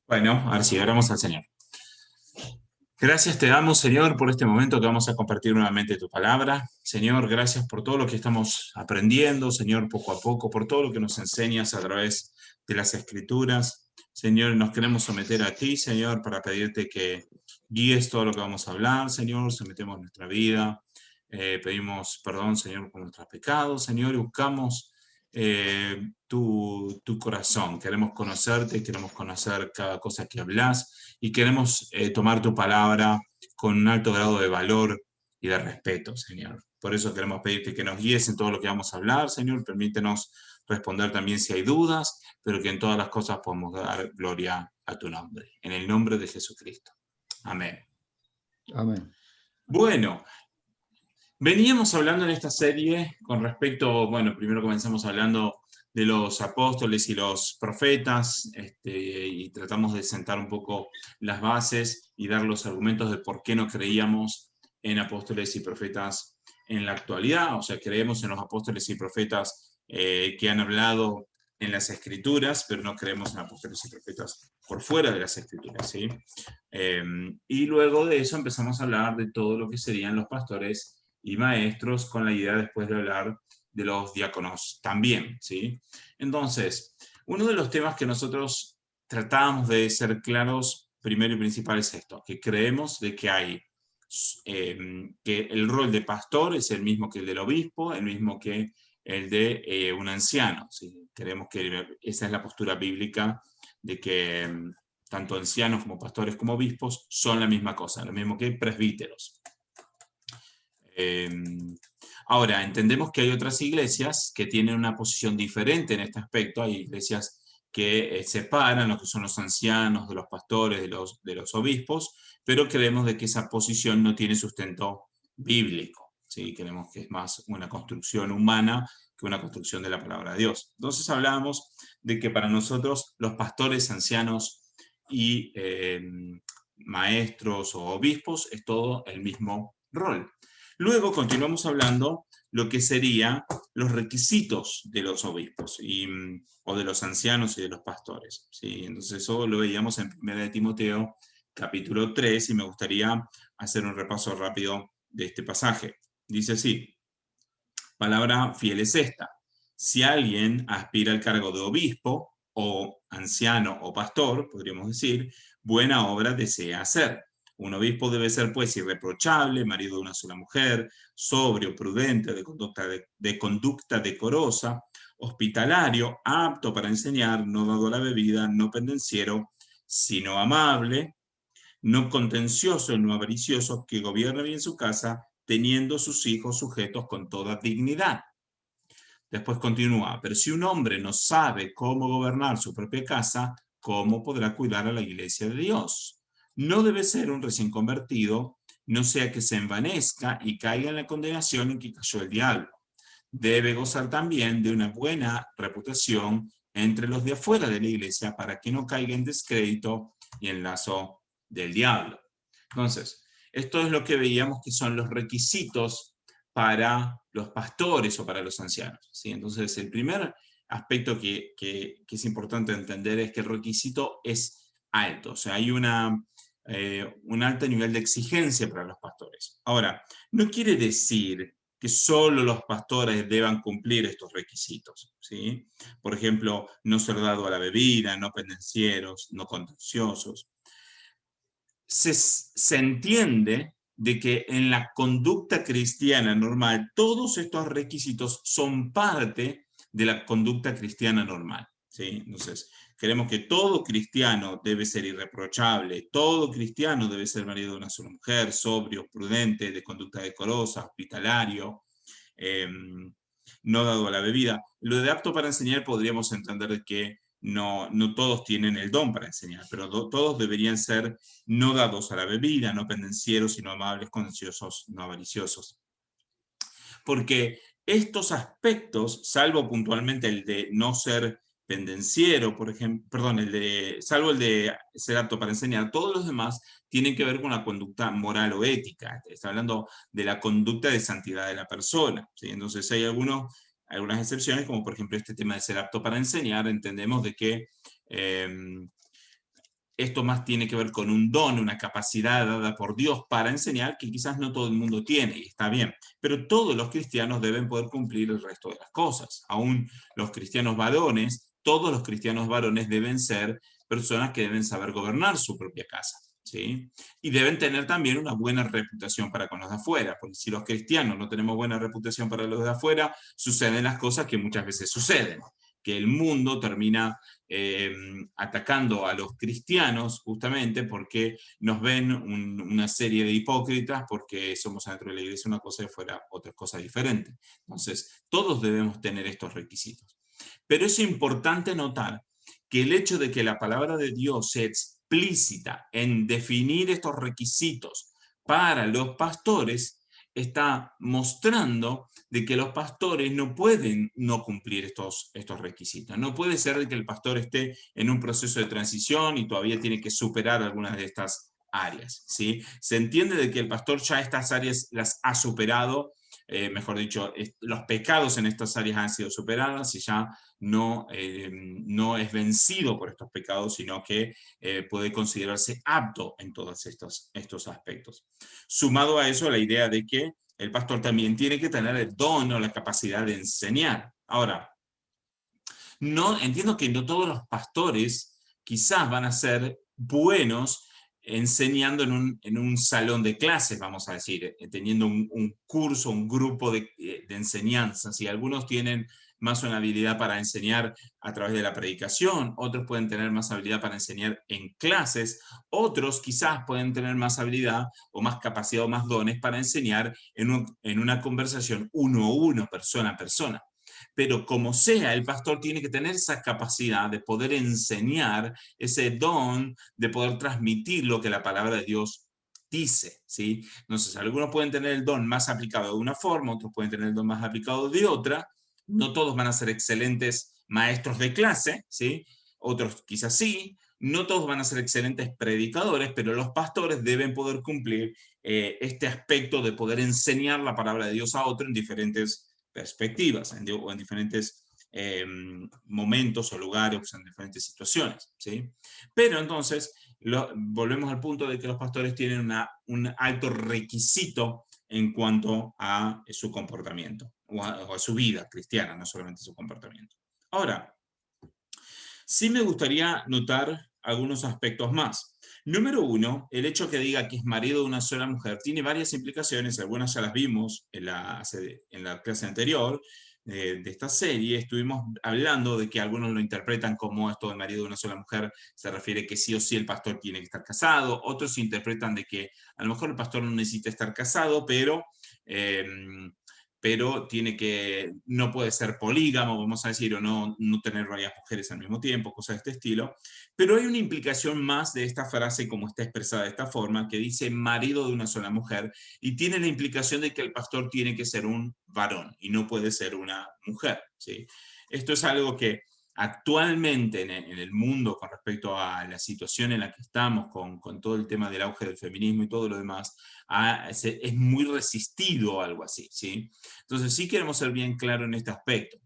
Bueno, ahora sí, oramos al Señor. Gracias te damos, Señor, por este momento que vamos a compartir nuevamente tu palabra. Señor, gracias por todo lo que estamos aprendiendo, Señor, poco a poco, por todo lo que nos enseñas a través de las Escrituras. Señor, nos queremos someter a ti, Señor, para pedirte que guíes todo lo que vamos a hablar, Señor. Sometemos nuestra vida. Pedimos perdón, Señor, por nuestros pecados, Señor, y buscamos tu corazón. Queremos conocerte, queremos conocer cada cosa que hablas y queremos tomar tu palabra con un alto grado de valor y de respeto, Señor. Por eso queremos pedirte que nos guíes en todo lo que vamos a hablar, Señor. Permítenos responder también si hay dudas, pero que en todas las cosas podamos dar gloria a tu nombre. En el nombre de Jesucristo. Amén. Amén. Bueno, veníamos hablando en esta serie con respecto, bueno, primero comenzamos hablando de los apóstoles y los profetas, y tratamos de sentar un poco las bases y dar los argumentos de por qué no creíamos en apóstoles y profetas en la actualidad. O sea, creemos en los apóstoles y profetas que han hablado en las Escrituras, pero no creemos en apóstoles y profetas por fuera de las Escrituras, ¿sí? Y luego de eso empezamos a hablar de todo lo que serían los pastores y maestros, con la idea después de hablar de los diáconos también, ¿sí? Entonces, uno de los temas que nosotros tratamos de ser claros, primero y principal, es esto, que creemos de que hay, que el rol de pastor es el mismo que el del obispo, el mismo que el de un anciano, ¿sí? Creemos que esa es la postura bíblica de que tanto ancianos como pastores como obispos son la misma cosa, lo mismo que presbíteros. Ahora, entendemos que hay otras iglesias que tienen una posición diferente en este aspecto. Hay iglesias que separan lo que son los ancianos de los pastores, de los obispos, pero creemos de que esa posición no tiene sustento bíblico, ¿sí? Creemos que es más una construcción humana que una construcción de la palabra de Dios. Entonces hablamos de que para nosotros los pastores, ancianos y maestros o obispos es todo el mismo rol. Luego continuamos hablando lo que serían los requisitos de los obispos o de los ancianos y de los pastores, ¿sí? Entonces eso lo veíamos en 1 Timoteo capítulo 3 y me gustaría hacer un repaso rápido de este pasaje. Dice así: palabra fiel es esta: si alguien aspira al cargo de obispo o anciano o pastor, podríamos decir, buena obra desea hacer. Un obispo debe ser pues irreprochable, marido de una sola mujer, sobrio, prudente, de conducta decorosa, hospitalario, apto para enseñar, no dado a la bebida, no pendenciero, sino amable, no contencioso, no avaricioso, que gobierne bien su casa, teniendo sus hijos sujetos con toda dignidad. Después continúa: pero si un hombre no sabe cómo gobernar su propia casa, ¿cómo podrá cuidar a la iglesia de Dios? No debe ser un recién convertido, no sea que se envanezca y caiga en la condenación en que cayó el diablo. Debe gozar también de una buena reputación entre los de afuera de la iglesia, para que no caiga en descrédito y en lazo del diablo. Entonces, esto es lo que veíamos que son los requisitos para los pastores o para los ancianos, ¿sí? Entonces, el primer aspecto que es importante entender es que el requisito es alto, o sea, hay un alto nivel de exigencia para los pastores. Ahora, no quiere decir que solo los pastores deban cumplir estos requisitos, ¿sí? Por ejemplo, no ser dado a la bebida, no pendencieros, no contenciosos. Se entiende de que en la conducta cristiana normal todos estos requisitos son parte de la conducta cristiana normal, ¿sí? Entonces, creemos que todo cristiano debe ser irreprochable, todo cristiano debe ser marido de una sola mujer, sobrio, prudente, de conducta decorosa, hospitalario, eh, no dado a la bebida. Lo de apto para enseñar podríamos entender que no todos tienen el don para enseñar, pero todos deberían ser no dados a la bebida, no pendencieros, sino amables, contenciosos, no avariciosos. Porque estos aspectos, salvo puntualmente el de no ser pendenciero, por ejemplo, perdón, salvo el de ser apto para enseñar, todos los demás tienen que ver con la conducta moral o ética. Está hablando de la conducta de santidad de la persona, ¿sí? Entonces hay algunas excepciones, como por ejemplo este tema de ser apto para enseñar. Entendemos de que esto más tiene que ver con un don, una capacidad dada por Dios para enseñar que quizás no todo el mundo tiene, y está bien. Pero todos los cristianos deben poder cumplir el resto de las cosas. Aún los cristianos varones, todos los cristianos varones deben ser personas que deben saber gobernar su propia casa, ¿sí? Y deben tener también una buena reputación para con los de afuera, porque si los cristianos no tenemos buena reputación para los de afuera, suceden las cosas que muchas veces suceden, que el mundo termina atacando a los cristianos justamente porque nos ven una serie de hipócritas porque somos dentro de la iglesia una cosa y fuera otra cosa diferente. Entonces, todos debemos tener estos requisitos. Pero es importante notar que el hecho de que la palabra de Dios sea explícita en definir estos requisitos para los pastores está mostrando de que los pastores no pueden no cumplir estos requisitos. No puede ser que el pastor esté en un proceso de transición y todavía tiene que superar algunas de estas áreas, ¿sí? Se entiende de que el pastor ya estas áreas las ha superado, mejor dicho, los pecados en estas áreas han sido superadas y ya no es vencido por estos pecados, sino que puede considerarse apto en todos estos aspectos. Sumado a eso, la idea de que el pastor también tiene que tener el don o la capacidad de enseñar. Ahora, no, entiendo que no todos los pastores quizás van a ser buenos enseñando en un salón de clases, vamos a decir, teniendo un curso, un grupo de enseñanzas, y algunos tienen más una habilidad para enseñar a través de la predicación, otros pueden tener más habilidad para enseñar en clases, otros quizás pueden tener más habilidad o más capacidad o más dones para enseñar en una conversación uno a uno, persona a persona. Pero como sea, el pastor tiene que tener esa capacidad de poder enseñar, ese don de poder transmitir lo que la palabra de Dios dice, ¿sí? Entonces, algunos pueden tener el don más aplicado de una forma, otros pueden tener el don más aplicado de otra. No todos van a ser excelentes maestros de clase, ¿sí? Otros quizás sí. No todos van a ser excelentes predicadores, pero los pastores deben poder cumplir este aspecto de poder enseñar la palabra de Dios a otro en diferentes perspectivas o en diferentes momentos o lugares, en diferentes situaciones, ¿sí? Pero entonces, volvemos al punto de que los pastores tienen un alto requisito en cuanto a su comportamiento, o a su vida cristiana, no solamente su comportamiento. Ahora, sí me gustaría notar algunos aspectos más. Número uno, el hecho que diga que es marido de una sola mujer tiene varias implicaciones, algunas ya las vimos en la clase anterior de esta serie. Estuvimos hablando de que algunos lo interpretan como esto de marido de una sola mujer, se refiere que sí o sí el pastor tiene que estar casado, otros interpretan de que a lo mejor el pastor no necesita estar casado, pero no puede ser polígamo, vamos a decir, o no tener varias mujeres al mismo tiempo, cosas de este estilo. Pero hay una implicación más de esta frase, como está expresada de esta forma, que dice marido de una sola mujer, y tiene la implicación de que el pastor tiene que ser un varón, y no puede ser una mujer, ¿sí? Esto es algo que actualmente en el mundo, con respecto a la situación en la que estamos, con todo el tema del auge del feminismo y todo lo demás, es muy resistido algo así, ¿sí? Entonces sí queremos ser bien claros en este aspecto,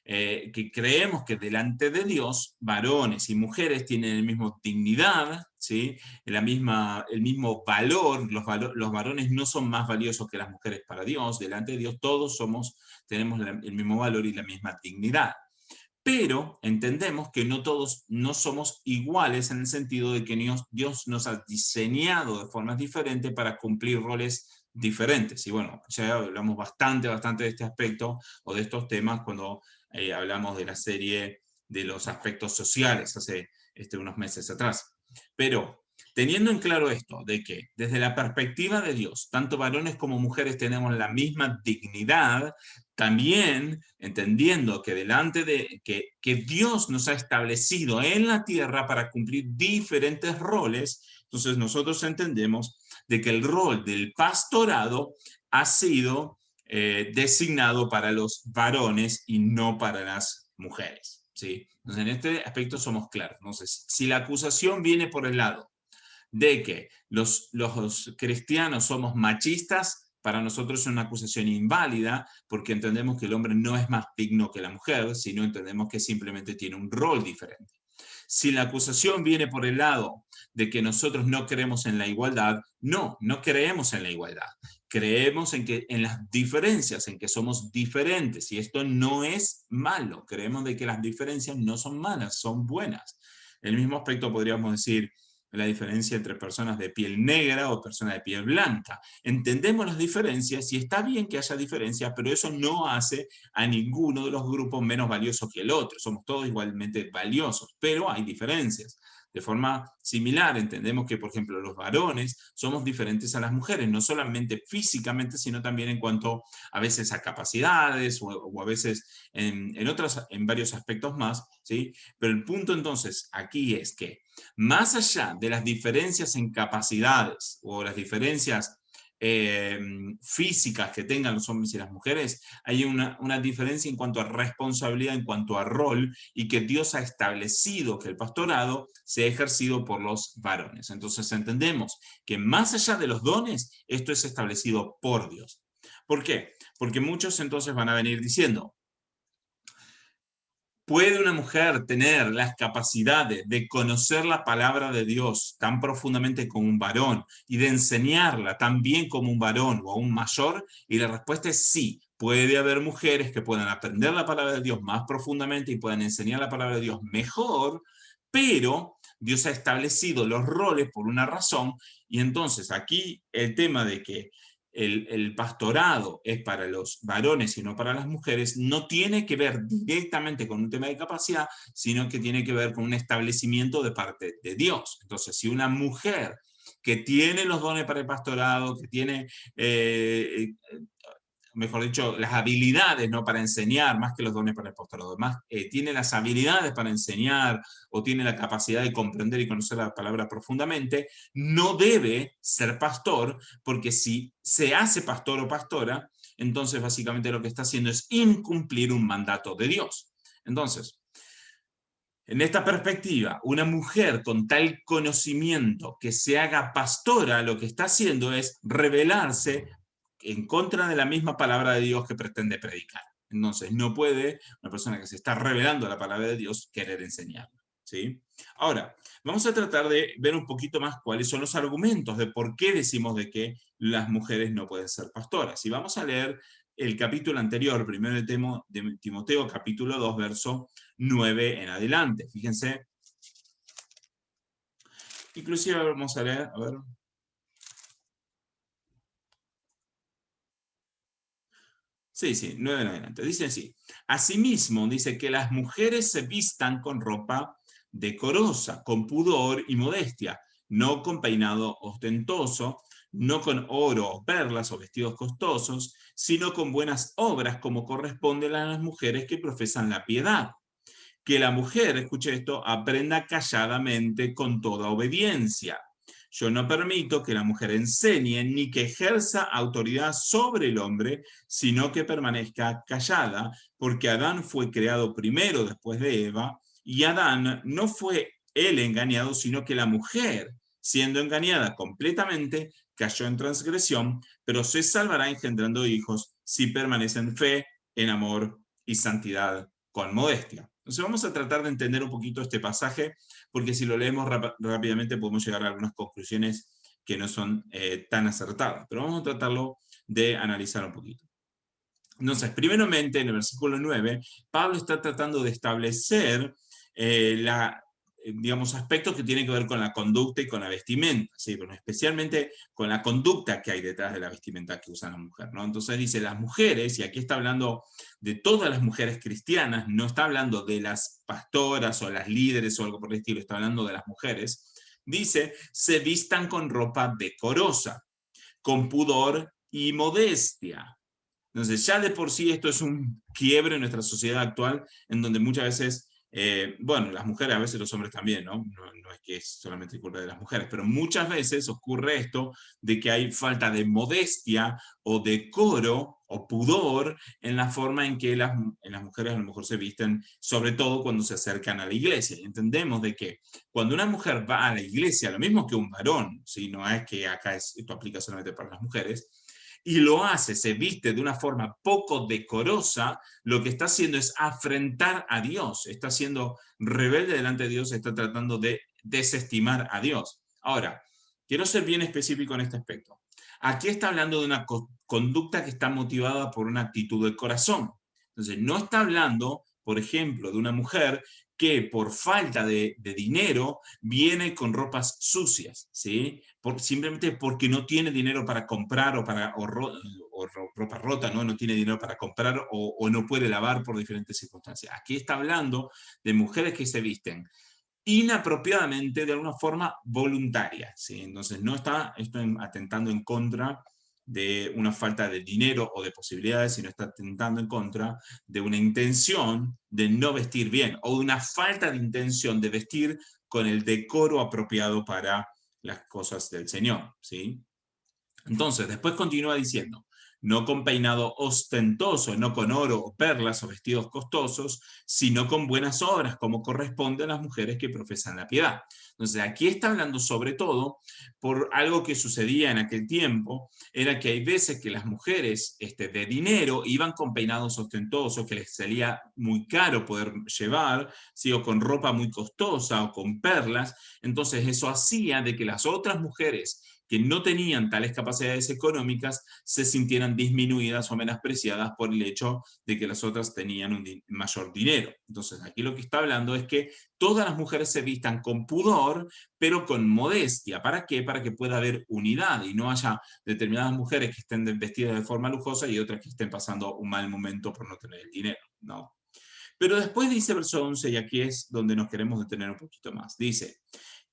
que creemos que delante de Dios, varones y mujeres tienen la misma dignidad, ¿sí? el mismo valor. Los varones no son más valiosos que las mujeres para Dios. Delante de Dios todos tenemos el mismo valor y la misma dignidad. Pero entendemos que no somos iguales en el sentido de que Dios nos ha diseñado de formas diferentes para cumplir roles diferentes. Y bueno, ya hablamos bastante de este aspecto o de estos temas cuando hablamos de la serie de los aspectos sociales hace unos meses atrás. Pero teniendo en claro esto, de que desde la perspectiva de Dios, tanto varones como mujeres tenemos la misma dignidad, también entendiendo que que Dios nos ha establecido en la tierra para cumplir diferentes roles, entonces nosotros entendemos de que el rol del pastorado ha sido designado para los varones y no para las mujeres, ¿sí? Entonces en este aspecto somos claros. Entonces, si la acusación viene por el lado de que los cristianos somos machistas, para nosotros es una acusación inválida, porque entendemos que el hombre no es más digno que la mujer, sino entendemos que simplemente tiene un rol diferente. Si la acusación viene por el lado de que nosotros no creemos en la igualdad, no creemos en la igualdad. Creemos en las diferencias, en que somos diferentes, y esto no es malo. Creemos de que las diferencias no son malas, son buenas. En el mismo aspecto podríamos decir la diferencia entre personas de piel negra o personas de piel blanca. Entendemos las diferencias y está bien que haya diferencias, pero eso no hace a ninguno de los grupos menos valioso que el otro. Somos todos igualmente valiosos, pero hay diferencias. De forma similar, entendemos que, por ejemplo, los varones somos diferentes a las mujeres, no solamente físicamente, sino también en cuanto a veces a capacidades o a veces en varios aspectos más, ¿sí? Pero el punto entonces aquí es que, más allá de las diferencias en capacidades o las diferencias físicas que tengan los hombres y las mujeres, hay una diferencia en cuanto a responsabilidad, en cuanto a rol, y que Dios ha establecido que el pastorado sea ejercido por los varones. Entonces entendemos que más allá de los dones, esto es establecido por Dios. ¿Por qué? Porque muchos entonces van a venir diciendo, ¿puede una mujer tener las capacidades de conocer la palabra de Dios tan profundamente como un varón y de enseñarla tan bien como un varón o un mayor? Y la respuesta es sí. Puede haber mujeres que puedan aprender la palabra de Dios más profundamente y puedan enseñar la palabra de Dios mejor, pero Dios ha establecido los roles por una razón, y entonces aquí el tema de que el pastorado es para los varones y no para las mujeres, no tiene que ver directamente con un tema de capacidad, sino que tiene que ver con un establecimiento de parte de Dios. Entonces, si una mujer que tiene los dones para el pastorado, que tiene mejor dicho, las habilidades, ¿no?, para enseñar, más que los dones para el pastorado, más, tiene las habilidades para enseñar o tiene la capacidad de comprender y conocer la palabra profundamente, no debe ser pastor, porque si se hace pastor o pastora, entonces básicamente lo que está haciendo es incumplir un mandato de Dios. Entonces, en esta perspectiva, una mujer con tal conocimiento que se haga pastora, lo que está haciendo es rebelarse en contra de la misma palabra de Dios que pretende predicar. Entonces, no puede una persona que se está revelando a la palabra de Dios querer enseñarla, ¿sí? Ahora, vamos a tratar de ver un poquito más cuáles son los argumentos de por qué decimos de que las mujeres no pueden ser pastoras. Y vamos a leer el capítulo anterior, primero de Timoteo, capítulo 2, verso 9 en adelante. Fíjense. Inclusive vamos a leer, a ver. Sí, 9 en adelante. Dice así: asimismo, dice que las mujeres se vistan con ropa decorosa, con pudor y modestia, no con peinado ostentoso, no con oro o perlas o vestidos costosos, sino con buenas obras como corresponde a las mujeres que profesan la piedad. Que la mujer, escuche esto, aprenda calladamente con toda obediencia. Yo no permito que la mujer enseñe ni que ejerza autoridad sobre el hombre, sino que permanezca callada, porque Adán fue creado primero después de Eva, y Adán no fue él engañado, sino que la mujer, siendo engañada completamente, cayó en transgresión, pero se salvará engendrando hijos si permanece en fe, en amor y santidad con modestia. Entonces vamos a tratar de entender un poquito este pasaje, porque si lo leemos rápidamente podemos llegar a algunas conclusiones que no son tan acertadas, pero vamos a tratarlo de analizar un poquito. Entonces, primeramente, en el versículo 9, Pablo está tratando de establecer digamos, aspectos que tienen que ver con la conducta y con la vestimenta, ¿sí? Pero especialmente con la conducta que hay detrás de la vestimenta que usa la mujer, ¿no? Entonces dice, las mujeres, y aquí está hablando de todas las mujeres cristianas, no está hablando de las pastoras o las líderes o algo por el estilo, está hablando de las mujeres, dice, se vistan con ropa decorosa, con pudor y modestia. Entonces, ya de por sí esto es un quiebre en nuestra sociedad actual, en donde muchas veces, bueno, las mujeres, a veces los hombres también, ¿no? No es que es solamente culpa de las mujeres, pero muchas veces ocurre esto de que hay falta de modestia o decoro o pudor en la forma en que las mujeres a lo mejor se visten, sobre todo cuando se acercan a la iglesia. Y entendemos de que cuando una mujer va a la iglesia, lo mismo que un varón, ¿sí? No es que acá esto aplica solamente para las mujeres, y lo hace, se viste de una forma poco decorosa, lo que está haciendo es afrentar a Dios, está siendo rebelde delante de Dios, está tratando de desestimar a Dios. Ahora, quiero ser bien específico en este aspecto. Aquí está hablando de una conducta que está motivada por una actitud del corazón. Entonces, no está hablando, por ejemplo, de una mujer que por falta de dinero viene con ropas sucias, ¿sí? Simplemente porque no tiene dinero para comprar o ropa rota, ¿no? No tiene dinero para comprar o no puede lavar por diferentes circunstancias. Aquí está hablando de mujeres que se visten inapropiadamente de alguna forma voluntaria, ¿sí? Entonces no está esto atentando en contra de una falta de dinero o de posibilidades, sino está atentando en contra de una intención de no vestir bien o de una falta de intención de vestir con el decoro apropiado para las cosas del Señor, ¿sí? Entonces, después continúa diciendo, no con peinado ostentoso, no con oro o perlas o vestidos costosos, sino con buenas obras, como corresponde a las mujeres que profesan la piedad. Entonces, aquí está hablando sobre todo por algo que sucedía en aquel tiempo, era que hay veces que las mujeres de dinero iban con peinados ostentosos, que les salía muy caro poder llevar, ¿sí? O con ropa muy costosa o con perlas. Entonces, eso hacía de que las otras mujeres que no tenían tales capacidades económicas se sintieran disminuidas o menospreciadas por el hecho de que las otras tenían un mayor dinero. Entonces, aquí lo que está hablando es que todas las mujeres se vistan con pudor, pero con modestia. ¿Para qué? Para que pueda haber unidad y no haya determinadas mujeres que estén vestidas de forma lujosa y otras que estén pasando un mal momento por no tener el dinero, ¿no? Pero después dice verso 11, y aquí es donde nos queremos detener un poquito más. Dice,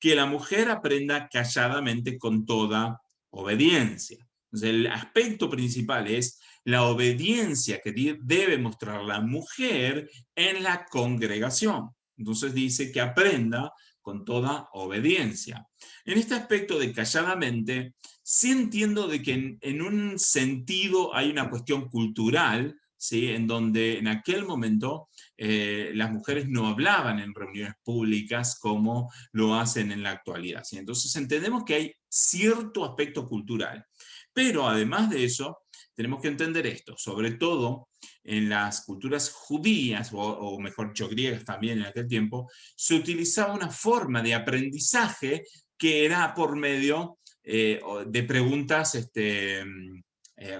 que la mujer aprenda calladamente con toda obediencia. Entonces, el aspecto principal es la obediencia que debe mostrar la mujer en la congregación. Entonces dice que aprenda con toda obediencia. En este aspecto de calladamente, sí entiendo de que en un sentido hay una cuestión cultural, ¿sí? En donde en aquel momento las mujeres no hablaban en reuniones públicas como lo hacen en la actualidad, ¿sí? Entonces entendemos que hay cierto aspecto cultural, pero además de eso, tenemos que entender esto, sobre todo en las culturas judías, o mejor dicho, griegas también en aquel tiempo, se utilizaba una forma de aprendizaje que era por medio de preguntas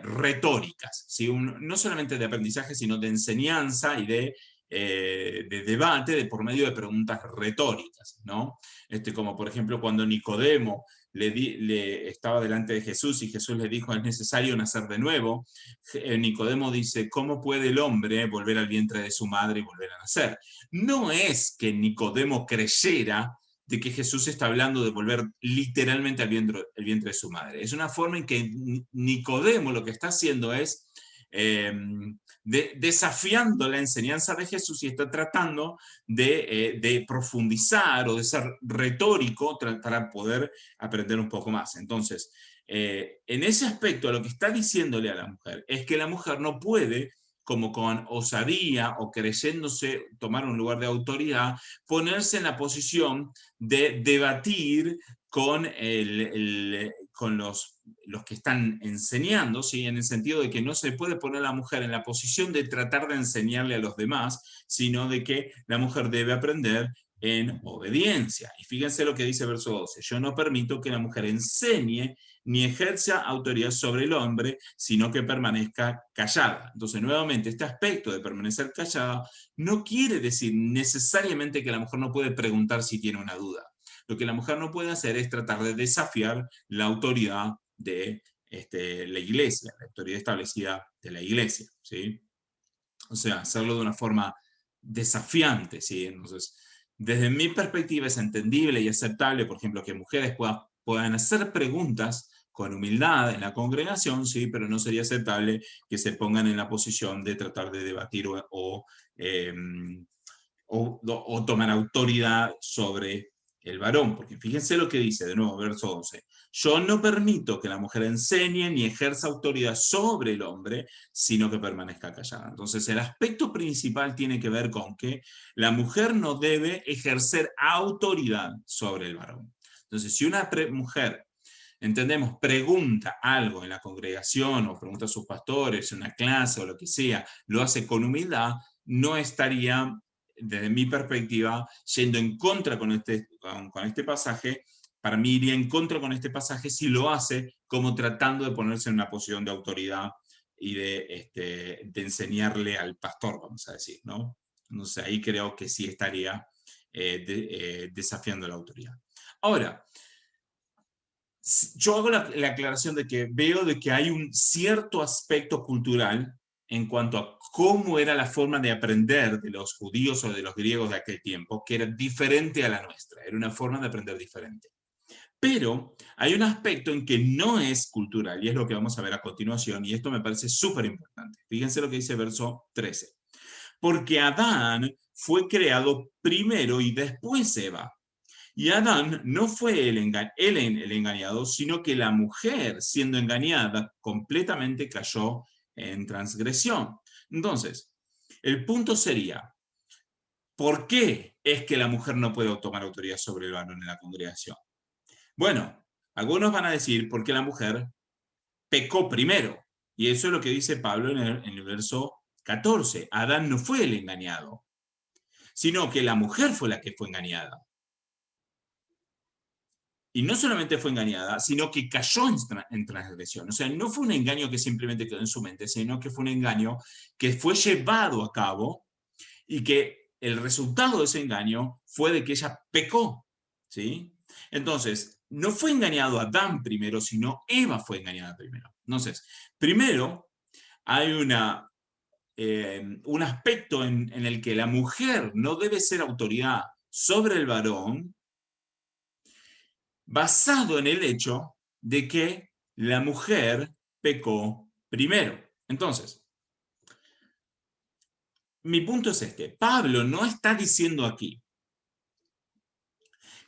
retóricas, ¿sí? No solamente de aprendizaje, sino de enseñanza y de debate por medio de preguntas retóricas, ¿no? Como por ejemplo cuando Nicodemo le estaba delante de Jesús y Jesús le dijo, es necesario nacer de nuevo. Nicodemo dice, ¿cómo puede el hombre volver al vientre de su madre y volver a nacer? No es que Nicodemo creyera de que Jesús está hablando de volver literalmente al vientre de su madre. Es una forma en que Nicodemo lo que está haciendo es desafiando la enseñanza de Jesús y está tratando de profundizar o de ser retórico para poder aprender un poco más. Entonces, en ese aspecto, lo que está diciéndole a la mujer es que la mujer no puede, como con osadía o creyéndose tomar un lugar de autoridad, ponerse en la posición de debatir con los que están enseñando, ¿sí? En el sentido de que no se puede poner a la mujer en la posición de tratar de enseñarle a los demás, sino de que la mujer debe aprender en obediencia. Y fíjense lo que dice verso 12, yo no permito que la mujer enseñe ni ejerza autoridad sobre el hombre, sino que permanezca callada. Entonces, nuevamente, este aspecto de permanecer callada no quiere decir necesariamente que la mujer no puede preguntar si tiene una duda. Lo que la mujer no puede hacer es tratar de desafiar la autoridad de la iglesia, la autoridad establecida de la iglesia, ¿sí? O sea, hacerlo de una forma desafiante, ¿sí? Entonces, desde mi perspectiva es entendible y aceptable, por ejemplo, que mujeres puedan hacer preguntas con humildad en la congregación, sí, pero no sería aceptable que se pongan en la posición de tratar de debatir eh, o tomar autoridad sobre el varón, porque fíjense lo que dice de nuevo, verso 11, yo no permito que la mujer enseñe ni ejerza autoridad sobre el hombre, sino que permanezca callada. Entonces el aspecto principal tiene que ver con que la mujer no debe ejercer autoridad sobre el varón. Entonces si una mujer entendemos, pregunta algo en la congregación, o pregunta a sus pastores, en una clase o lo que sea, lo hace con humildad, no estaría, desde mi perspectiva, yendo en contra con este pasaje. Para mí iría en contra con este pasaje si lo hace como tratando de ponerse en una posición de autoridad y de enseñarle al pastor, vamos a decir, ¿no? Entonces ahí creo que sí estaría desafiando la autoridad. Ahora, yo hago la aclaración de que veo de que hay un cierto aspecto cultural en cuanto a cómo era la forma de aprender de los judíos o de los griegos de aquel tiempo, que era diferente a la nuestra, era una forma de aprender diferente. Pero hay un aspecto en que no es cultural, y es lo que vamos a ver a continuación, y esto me parece súper importante. Fíjense lo que dice verso 13. Porque Adán fue creado primero y después Eva. Y Adán no fue el engañado, sino que la mujer, siendo engañada, completamente cayó en transgresión. Entonces, el punto sería, ¿por qué es que la mujer no puede tomar autoridad sobre el varón en la congregación? Bueno, algunos van a decir porque la mujer pecó primero. Y eso es lo que dice Pablo en el verso 14. Adán no fue el engañado, sino que la mujer fue la que fue engañada. Y no solamente fue engañada, sino que cayó en transgresión. O sea, no fue un engaño que simplemente quedó en su mente, sino que fue un engaño que fue llevado a cabo y que el resultado de ese engaño fue de que ella pecó. ¿Sí? Entonces, no fue engañado Adán primero, sino Eva fue engañada primero. Entonces, primero hay un aspecto en el que la mujer no debe ser autoridad sobre el varón, basado en el hecho de que la mujer pecó primero. Entonces, mi punto es este. Pablo no está diciendo aquí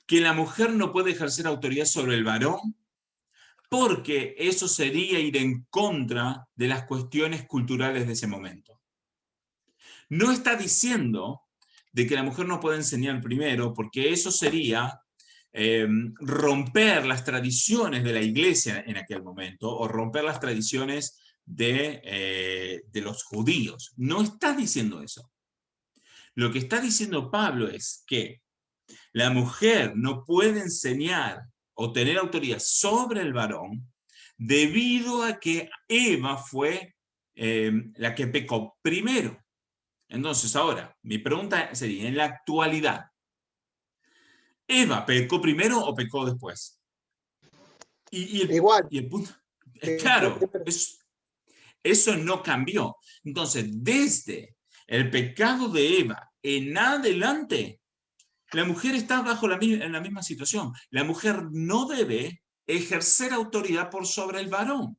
que la mujer no puede ejercer autoridad sobre el varón porque eso sería ir en contra de las cuestiones culturales de ese momento. No está diciendo de que la mujer no puede enseñar primero, porque eso sería romper las tradiciones de la iglesia en aquel momento, o romper las tradiciones de los judíos. No está diciendo eso. Lo que está diciendo Pablo es que la mujer no puede enseñar o tener autoridad sobre el varón debido a que Eva fue la que pecó primero. Entonces, ahora, mi pregunta sería, en la actualidad, ¿Eva pecó primero o pecó después? Igual. Y el punto, claro, eso no cambió. Entonces, desde el pecado de Eva en adelante, la mujer está en la misma situación. La mujer no debe ejercer autoridad por sobre el varón.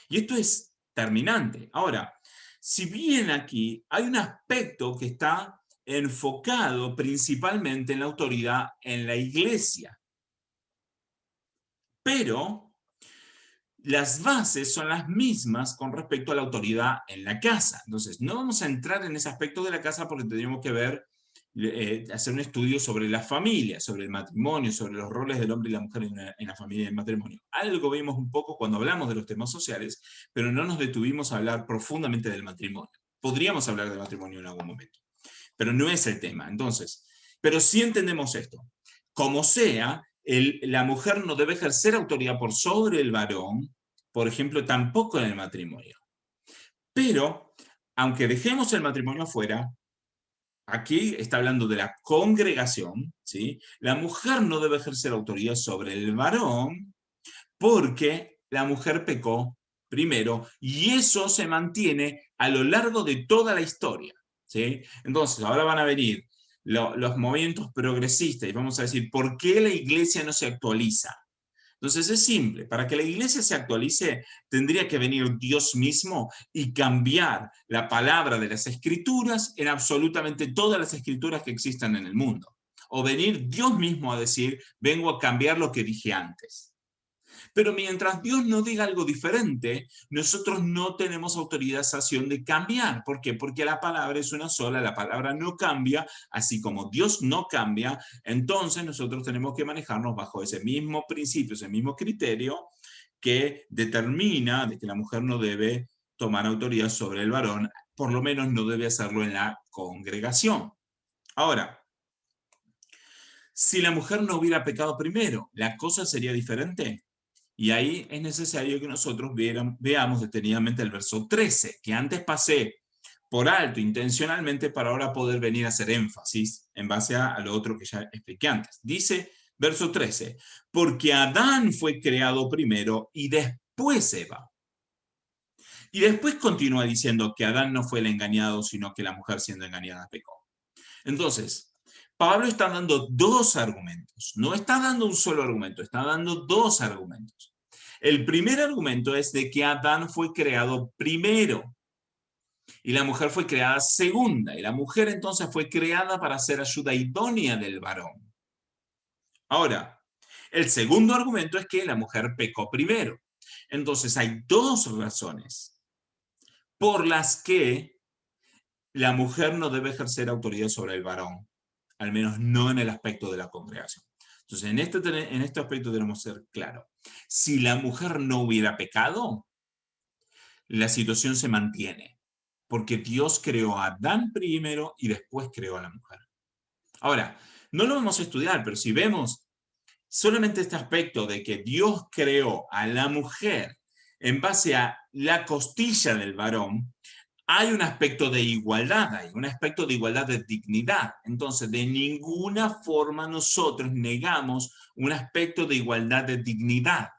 Y esto es terminante. Ahora, si bien aquí hay un aspecto que está enfocado principalmente en la autoridad en la iglesia, pero las bases son las mismas con respecto a la autoridad en la casa. Entonces, no vamos a entrar en ese aspecto de la casa porque tendríamos que ver, hacer un estudio sobre la familia, sobre el matrimonio, sobre los roles del hombre y la mujer en la familia y el matrimonio. Algo vimos un poco cuando hablamos de los temas sociales, pero no nos detuvimos a hablar profundamente del matrimonio. Podríamos hablar del matrimonio en algún momento, pero no es el tema. Entonces, pero sí entendemos esto. Como sea, la mujer no debe ejercer autoridad por sobre el varón, por ejemplo, tampoco en el matrimonio. Pero, aunque dejemos el matrimonio afuera, aquí está hablando de la congregación, ¿sí? La mujer no debe ejercer autoridad sobre el varón porque la mujer pecó primero y eso se mantiene a lo largo de toda la historia, ¿sí? Entonces, ahora van a venir los movimientos progresistas y vamos a decir, ¿por qué la iglesia no se actualiza? Entonces es simple, para que la iglesia se actualice tendría que venir Dios mismo y cambiar la palabra de las escrituras en absolutamente todas las escrituras que existan en el mundo. O venir Dios mismo a decir, vengo a cambiar lo que dije antes. Pero mientras Dios no diga algo diferente, nosotros no tenemos autorización de cambiar. ¿Por qué? Porque la palabra es una sola, la palabra no cambia, así como Dios no cambia, entonces nosotros tenemos que manejarnos bajo ese mismo principio, ese mismo criterio que determina de que la mujer no debe tomar autoridad sobre el varón, por lo menos no debe hacerlo en la congregación. Ahora, si la mujer no hubiera pecado primero, ¿la cosa sería diferente? Y ahí es necesario que nosotros veamos detenidamente el verso 13, que antes pasé por alto intencionalmente para ahora poder venir a hacer énfasis en base a lo otro que ya expliqué antes. Dice, verso 13, porque Adán fue creado primero y después Eva. Y después continúa diciendo que Adán no fue el engañado, sino que la mujer siendo engañada pecó. Entonces, Pablo está dando dos argumentos. No está dando un solo argumento, está dando dos argumentos. El primer argumento es de que Adán fue creado primero y la mujer fue creada segunda. Y la mujer entonces fue creada para ser ayuda idónea del varón. Ahora, el segundo argumento es que la mujer pecó primero. Entonces hay dos razones por las que la mujer no debe ejercer autoridad sobre el varón, al menos no en el aspecto de la congregación. Entonces, en este aspecto tenemos que ser claros. Si la mujer no hubiera pecado, la situación se mantiene, porque Dios creó a Adán primero y después creó a la mujer. Ahora, no lo vamos a estudiar, pero si vemos solamente este aspecto de que Dios creó a la mujer en base a la costilla del varón, hay un aspecto de igualdad, hay un aspecto de igualdad de dignidad. Entonces, de ninguna forma nosotros negamos un aspecto de igualdad de dignidad.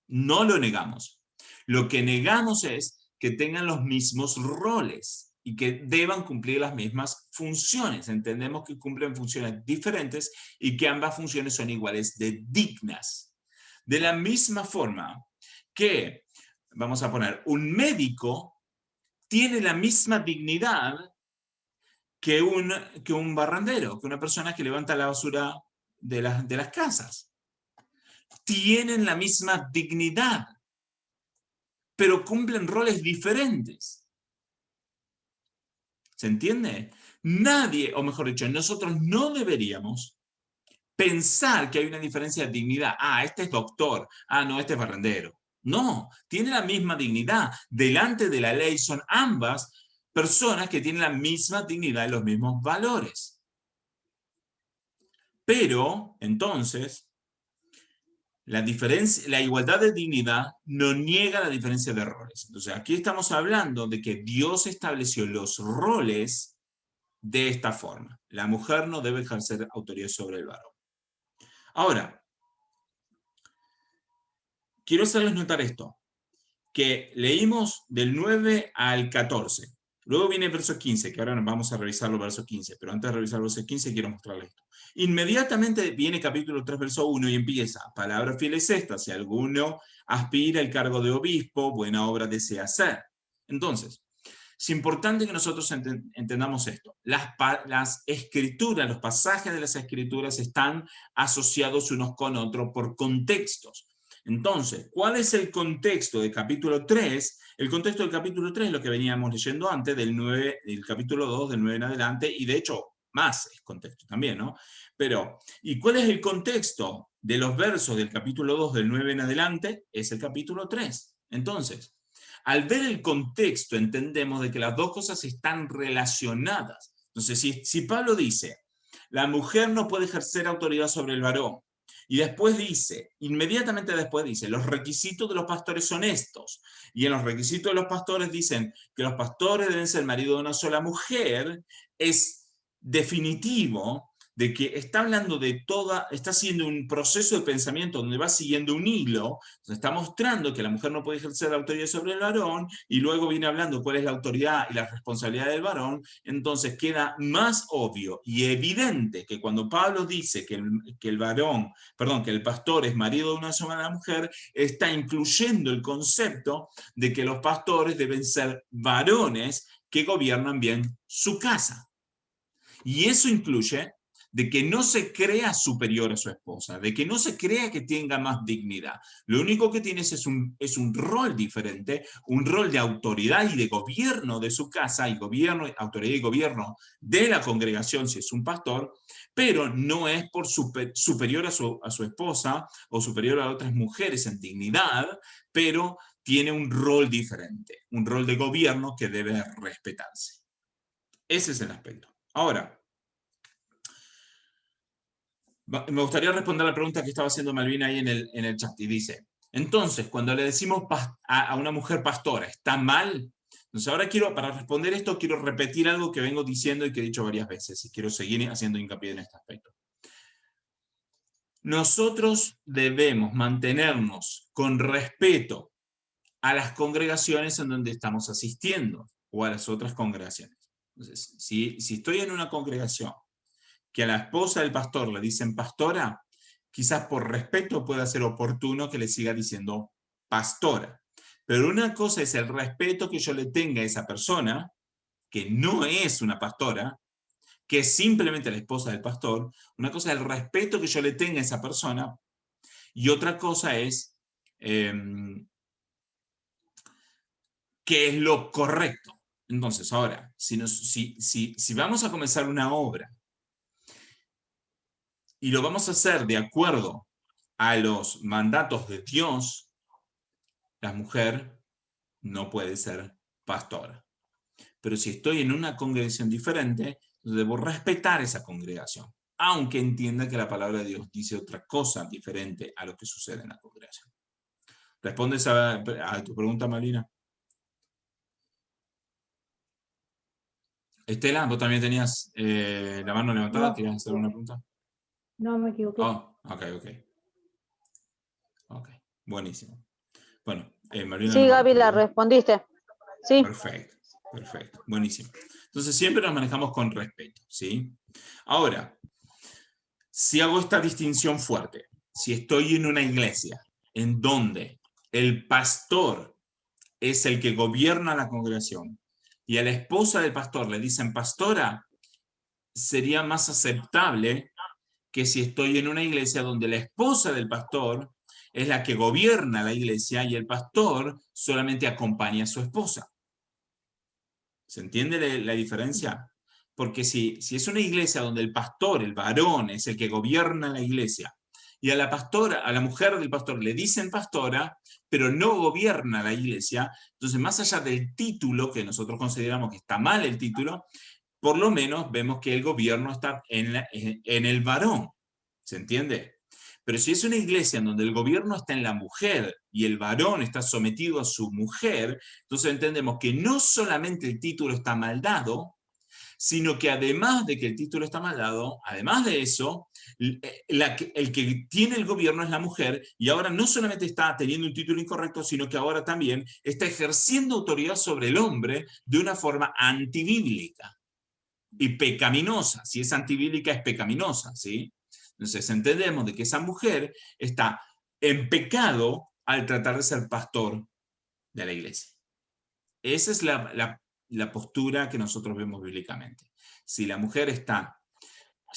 No lo negamos. Lo que negamos es que tengan los mismos roles y que deban cumplir las mismas funciones. Entendemos que cumplen funciones diferentes y que ambas funciones son iguales de dignas. De la misma forma que, vamos a poner, un médico tiene la misma dignidad que un barrendero, que una persona que levanta la basura de las casas. Tienen la misma dignidad, pero cumplen roles diferentes. ¿Se entiende? Nadie, o mejor dicho, nosotros no deberíamos pensar que hay una diferencia de dignidad. Ah, este es doctor. Ah, no, este es barrendero. No, tiene la misma dignidad. Delante de la ley son ambas personas que tienen la misma dignidad y los mismos valores. Pero, entonces, la igualdad de dignidad no niega la diferencia de roles. Entonces, aquí estamos hablando de que Dios estableció los roles de esta forma. La mujer no debe ejercer autoridad sobre el varón. Ahora, quiero hacerles notar esto, que leímos del 9 al 14. Luego viene el verso 15, que ahora nos vamos a revisar los versos 15, pero antes de revisar los versos 15 quiero mostrarles esto. Inmediatamente viene capítulo 3, verso 1 y empieza, palabra fiel es esta, si alguno aspira al cargo de obispo, buena obra desea hacer. Entonces, es importante que nosotros entendamos esto. Las escrituras, los pasajes de las escrituras están asociados unos con otros por contextos. Entonces, ¿cuál es el contexto del capítulo 3? El contexto del capítulo 3 es lo que veníamos leyendo antes, del capítulo 2, del 9 en adelante, y de hecho, más es contexto también, ¿no? Pero, ¿y cuál es el contexto de los versos del capítulo 2, del 9 en adelante? Es el capítulo 3. Entonces, al ver el contexto, entendemos de que las dos cosas están relacionadas. Entonces, si Pablo dice, la mujer no puede ejercer autoridad sobre el varón, y después dice, inmediatamente después dice, los requisitos de los pastores son estos. Y en los requisitos de los pastores dicen que los pastores deben ser marido de una sola mujer, es definitivo de que está hablando de está haciendo un proceso de pensamiento donde va siguiendo un hilo, está mostrando que la mujer no puede ejercer la autoridad sobre el varón, y luego viene hablando cuál es la autoridad y la responsabilidad del varón. Entonces queda más obvio y evidente que cuando Pablo dice que el pastor es marido de una sola mujer, está incluyendo el concepto de que los pastores deben ser varones que gobiernan bien su casa. Y eso incluye de que no se crea superior a su esposa, de que no se crea que tenga más dignidad. Lo único que tienes es un rol diferente, un rol de autoridad y de gobierno de su casa, y autoridad y gobierno de la congregación si es un pastor, pero no es por superior a su esposa o superior a otras mujeres en dignidad, pero tiene un rol diferente, un rol de gobierno que debe respetarse. Ese es el aspecto. Ahora, me gustaría responder la pregunta que estaba haciendo Malvina ahí en el chat, y dice, entonces, cuando le decimos a una mujer pastora, ¿está mal? Entonces ahora para responder esto, quiero repetir algo que vengo diciendo y que he dicho varias veces, y quiero seguir haciendo hincapié en este aspecto. Nosotros debemos mantenernos con respeto a las congregaciones en donde estamos asistiendo, o a las otras congregaciones. Entonces, si estoy en una congregación que a la esposa del pastor le dicen pastora, quizás por respeto pueda ser oportuno que le siga diciendo pastora. Pero una cosa es el respeto que yo le tenga a esa persona, que no es una pastora, que es simplemente la esposa del pastor. Una cosa es el respeto que yo le tenga a esa persona, y otra cosa es qué es lo correcto. Entonces, ahora, si vamos a comenzar una obra y lo vamos a hacer de acuerdo a los mandatos de Dios, la mujer no puede ser pastora. Pero si estoy en una congregación diferente, debo respetar esa congregación, aunque entienda que la palabra de Dios dice otra cosa diferente a lo que sucede en la congregación. ¿Respondes a tu pregunta, Malina? Estela, ¿vos también tenías la mano levantada? No, ¿Querías hacer una pregunta? no, me equivoqué. Oh, ok. Buenísimo. Bueno, Malina Sí, no me Gaby, la respondió. respondiste. Sí. Perfecto. Buenísimo. Entonces siempre nos manejamos con respeto, ¿sí? Ahora, si hago esta distinción fuerte, si estoy en una iglesia en donde el pastor es el que gobierna la congregación y a la esposa del pastor le dicen pastora, sería más aceptable que si estoy en una iglesia donde la esposa del pastor es la que gobierna la iglesia y el pastor solamente acompaña a su esposa. ¿Se entiende la diferencia? Porque si es una iglesia donde el pastor, el varón, es el que gobierna la iglesia, y a la pastora, a la mujer del pastor le dicen pastora, pero no gobierna la iglesia, entonces más allá del título, que nosotros consideramos que está mal el título, por lo menos vemos que el gobierno está en el varón. ¿Se entiende? Pero si es una iglesia en donde el gobierno está en la mujer y el varón está sometido a su mujer, entonces entendemos que no solamente el título está mal dado, sino que además de que el título está mal dado, además de eso, el que tiene el gobierno es la mujer, y ahora no solamente está teniendo un título incorrecto, sino que ahora también está ejerciendo autoridad sobre el hombre de una forma antibíblica y pecaminosa. Si es antibíblica, es pecaminosa, ¿sí? Entonces entendemos de que esa mujer está en pecado al tratar de ser pastor de la iglesia. Esa es la postura que nosotros vemos bíblicamente. Si la mujer está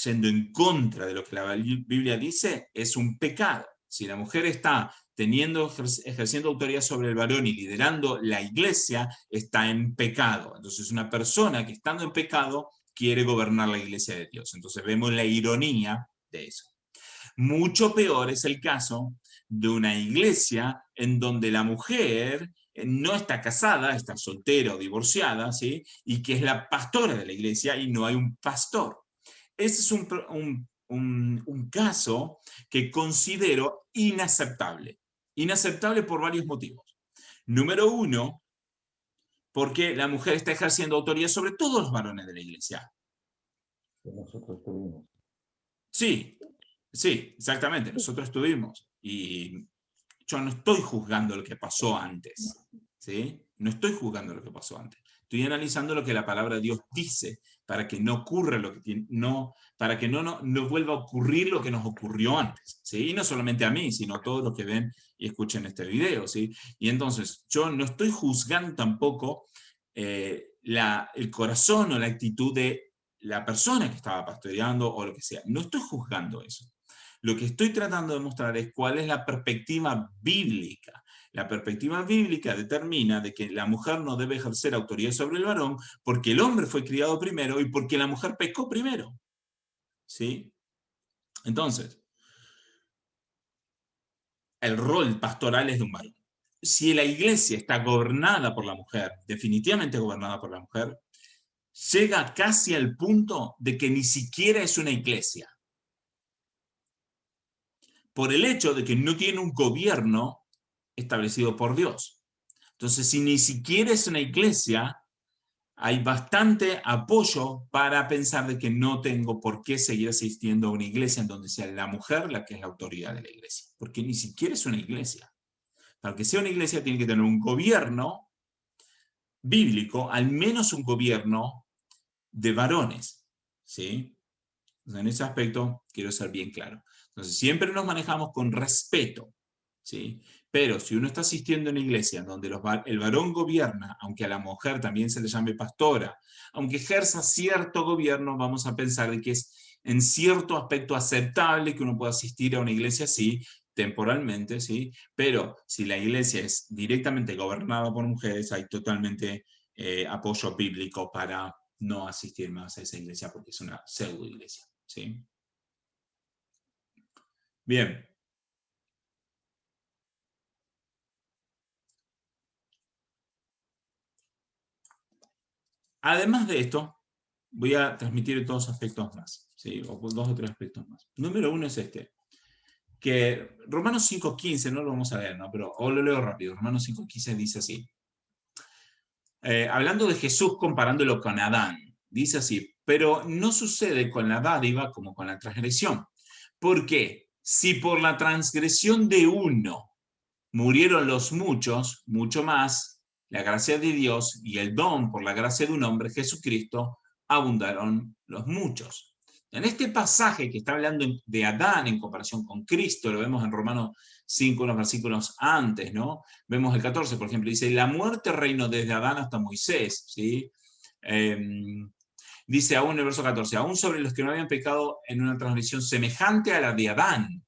yendo en contra de lo que la Biblia dice, es un pecado. Si la mujer está ejerciendo autoridad sobre el varón y liderando la iglesia, está en pecado. Entonces una persona que estando en pecado quiere gobernar la iglesia de Dios. Entonces vemos la ironía de eso. Mucho peor es el caso de una iglesia en donde la mujer no está casada, está soltera o divorciada, ¿sí? Y que es la pastora de la iglesia y no hay un pastor. Ese es un caso que considero inaceptable. Inaceptable por varios motivos. Número uno, porque la mujer está ejerciendo autoridad sobre todos los varones de la iglesia. Nosotros tuvimos. Sí, exactamente, nosotros estuvimos. Y yo no estoy juzgando lo que pasó antes, ¿sí? No estoy juzgando lo que pasó antes. Estoy analizando lo que la palabra de Dios dice para que no ocurra lo que para que no vuelva a ocurrir lo que nos ocurrió antes, ¿sí? Y no solamente a mí, sino a todos los que ven y escuchen este video, ¿sí? Y entonces, yo no estoy juzgando tampoco el corazón o la actitud de la persona que estaba pastoreando o lo que sea. No estoy juzgando eso. Lo que estoy tratando de mostrar es cuál es la perspectiva bíblica. La perspectiva bíblica determina de que la mujer no debe ejercer autoridad sobre el varón porque el hombre fue criado primero y porque la mujer pecó primero. ¿Sí? Entonces, el rol pastoral es de un varón. Si la iglesia está gobernada por la mujer, definitivamente gobernada por la mujer, llega casi al punto de que ni siquiera es una iglesia. Por el hecho de que no tiene un gobierno establecido por Dios. Entonces, si ni siquiera es una iglesia, hay bastante apoyo para pensar de que no tengo por qué seguir asistiendo a una iglesia en donde sea la mujer la que es la autoridad de la iglesia. Porque ni siquiera es una iglesia. Para que sea una iglesia tiene que tener un gobierno bíblico, al menos un gobierno de varones. ¿Sí? Entonces, en ese aspecto quiero ser bien claro. Entonces, siempre nos manejamos con respeto. ¿Sí? Pero si uno está asistiendo a una iglesia donde el varón gobierna, aunque a la mujer también se le llame pastora, aunque ejerza cierto gobierno, vamos a pensar de que es en cierto aspecto aceptable que uno pueda asistir a una iglesia así, temporalmente, ¿sí? Pero si la iglesia es directamente gobernada por mujeres, hay totalmente apoyo bíblico para no asistir más a esa iglesia porque es una pseudo iglesia. ¿Sí? Bien. Además de esto, voy a transmitir dos aspectos más, ¿sí? O dos o tres aspectos más. Número uno es este, que Romanos 5.15, no lo vamos a leer, ¿no? Pero, o lo leo rápido, Romanos 5.15 dice así, hablando de Jesús comparándolo con Adán, dice así, pero no sucede con la dádiva como con la transgresión, porque si por la transgresión de uno murieron los muchos, mucho más, la gracia de Dios y el don por la gracia de un hombre, Jesucristo, abundaron los muchos. En este pasaje que está hablando de Adán en comparación con Cristo, lo vemos en Romanos 5, unos versículos antes, ¿no? Vemos el 14, por ejemplo, dice, la muerte reinó desde Adán hasta Moisés, ¿sí? Dice aún en el verso 14, aún sobre los que no habían pecado en una transgresión semejante a la de Adán.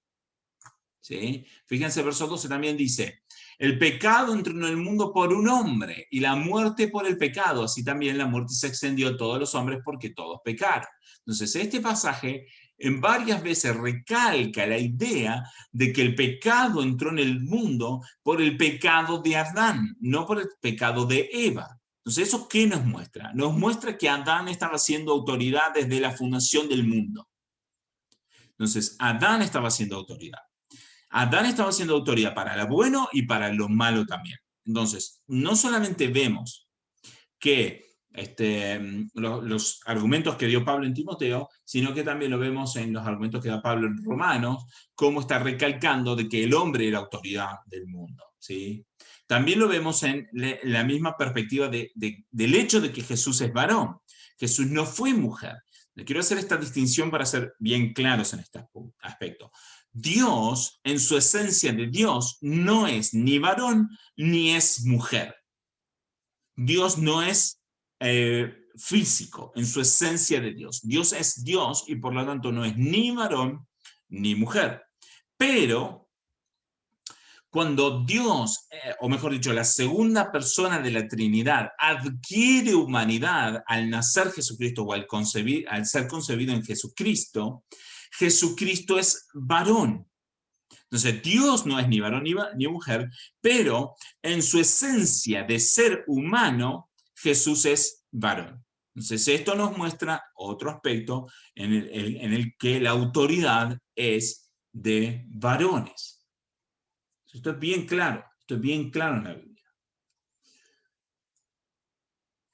¿Sí? Fíjense, el verso 12 también dice, el pecado entró en el mundo por un hombre y la muerte por el pecado, así también la muerte se extendió a todos los hombres porque todos pecaron. Entonces, este pasaje en varias veces recalca la idea de que el pecado entró en el mundo por el pecado de Adán, no por el pecado de Eva. Entonces, ¿eso qué nos muestra? Nos muestra que Adán estaba haciendo autoridad desde la fundación del mundo. Entonces, Adán estaba haciendo autoridad. Adán estaba haciendo autoridad para lo bueno y para lo malo también. Entonces, no solamente vemos que los argumentos que dio Pablo en Timoteo, sino que también lo vemos en los argumentos que da Pablo en Romanos, cómo está recalcando de que el hombre era autoridad del mundo. ¿Sí? También lo vemos en la misma perspectiva del hecho de que Jesús es varón. Jesús no fue mujer. Quiero hacer esta distinción para ser bien claros en este aspecto. Dios, en su esencia de Dios, no es ni varón ni es mujer. Dios no es físico en su esencia de Dios. Dios es Dios y por lo tanto no es ni varón ni mujer. Pero cuando Dios, o mejor dicho, la segunda persona de la Trinidad adquiere humanidad al nacer Jesucristo o al ser concebido en Jesucristo, Jesucristo es varón. Entonces, Dios no es ni varón ni mujer, pero en su esencia de ser humano, Jesús es varón. Entonces, esto nos muestra otro aspecto en el que la autoridad es de varones. Esto es bien claro en la Biblia.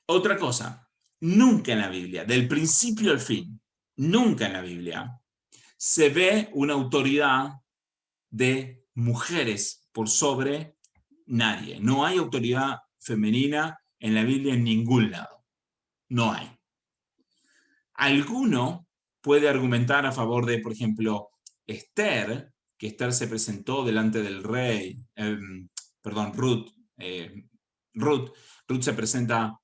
Otra cosa, nunca en la Biblia, del principio al fin, nunca en la Biblia se ve una autoridad de mujeres por sobre nadie. No hay autoridad femenina en la Biblia en ningún lado. No hay. Alguno puede argumentar a favor de, por ejemplo, Esther, que Esther se presentó delante del rey, Ruth se presenta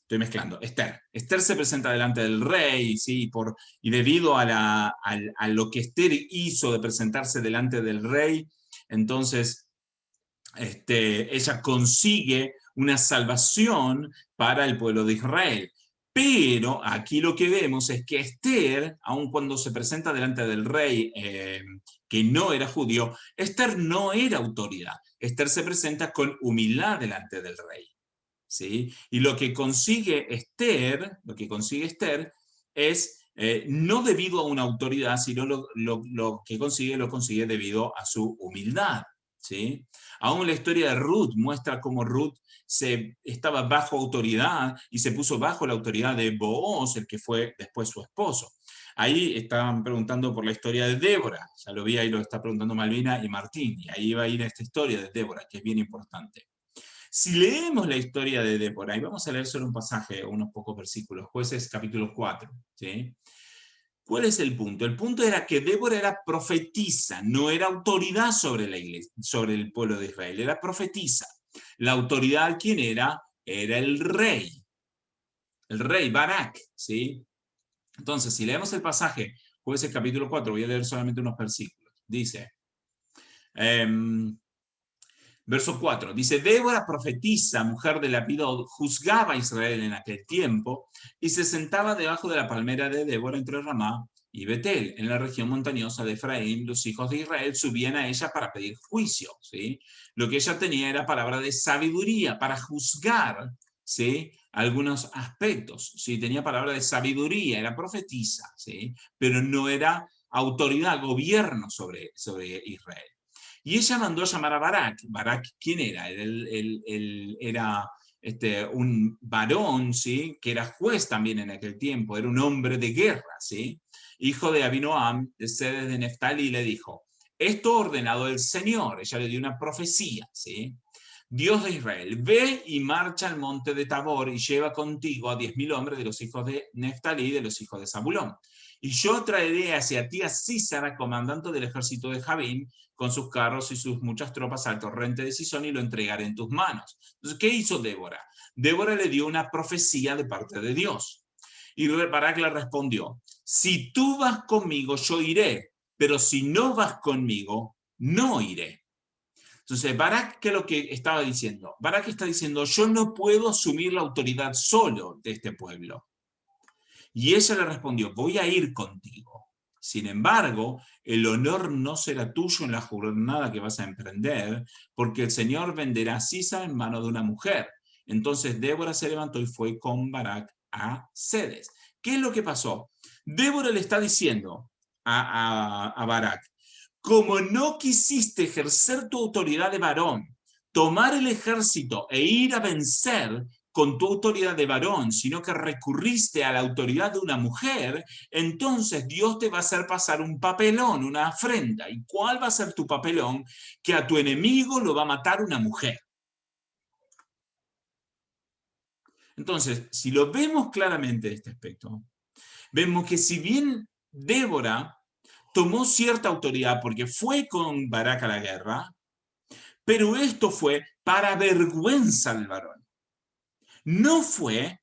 estoy mezclando, Esther. Esther se presenta delante del rey, ¿sí? Y debido a lo que Esther hizo de presentarse delante del rey, entonces ella consigue una salvación para el pueblo de Israel. Pero aquí lo que vemos es que Esther, aun cuando se presenta delante del rey que no era judío, Esther no era autoridad. Esther se presenta con humildad delante del rey, ¿sí? Y lo que consigue Esther es no debido a una autoridad, sino lo que consigue debido a su humildad, ¿sí? Aún la historia de Ruth muestra cómo Ruth estaba bajo autoridad y se puso bajo la autoridad de Booz, el que fue después su esposo. Ahí estaban preguntando por la historia de Débora, ya lo vi, ahí lo está preguntando Malvina y Martín, y ahí va a ir esta historia de Débora, que es bien importante. Si leemos la historia de Débora, y vamos a leer solo un pasaje, unos pocos versículos, Jueces capítulo 4, ¿sí? ¿Cuál es el punto? El punto era que Débora era profetisa, no era autoridad sobre la iglesia, sobre el pueblo de Israel, era profetisa. La autoridad, ¿quién era? Era el rey Barak, ¿sí? Entonces, si leemos el pasaje, Jueces capítulo 4, voy a leer solamente unos versículos. Dice, verso 4, dice, Débora profetisa, mujer de Lapidot, juzgaba a Israel en aquel tiempo y se sentaba debajo de la palmera de Débora entre Ramá y Betel. En la región montañosa de Efraín, los hijos de Israel subían a ella para pedir juicio, ¿sí? Lo que ella tenía era palabra de sabiduría para juzgar, ¿sí? Algunos aspectos, ¿sí? Tenía palabra de sabiduría, era profetisa, ¿sí? Pero no era autoridad, gobierno sobre Israel. Y ella mandó a llamar a Barak. Barak, ¿quién era? Era un varón, ¿sí? Que era juez también en aquel tiempo, era un hombre de guerra, ¿sí? Hijo de Abinoam, de sedes de Neftali, y le dijo, esto ha ordenado el Señor. Ella le dio una profecía, ¿sí? Dios de Israel, ve y marcha al monte de Tabor y lleva contigo a 10.000 hombres de los hijos de Neftalí y de los hijos de Zabulón. Y yo traeré hacia ti a Sísara, comandante del ejército de Javín, con sus carros y sus muchas tropas al torrente de Sisón, y lo entregaré en tus manos. Entonces, ¿qué hizo Débora? Débora le dio una profecía de parte de Dios. Y Barak le respondió, si tú vas conmigo, yo iré, pero si no vas conmigo, no iré. Entonces, Barak, ¿qué es lo que estaba diciendo? Barak está diciendo, yo no puedo asumir la autoridad solo de este pueblo. Y ella le respondió, voy a ir contigo. Sin embargo, el honor no será tuyo en la jornada que vas a emprender, porque el Señor venderá a Sisa en mano de una mujer. Entonces Débora se levantó y fue con Barak a Sedes. ¿Qué es lo que pasó? Débora le está diciendo a Barak, como no quisiste ejercer tu autoridad de varón, tomar el ejército e ir a vencer con tu autoridad de varón, sino que recurriste a la autoridad de una mujer, entonces Dios te va a hacer pasar un papelón, una afrenta. ¿Y cuál va a ser tu papelón? Que a tu enemigo lo va a matar una mujer. Entonces, si lo vemos claramente de este aspecto, vemos que si bien Débora tomó cierta autoridad porque fue con Barak a la guerra, pero esto fue para vergüenza del varón. No fue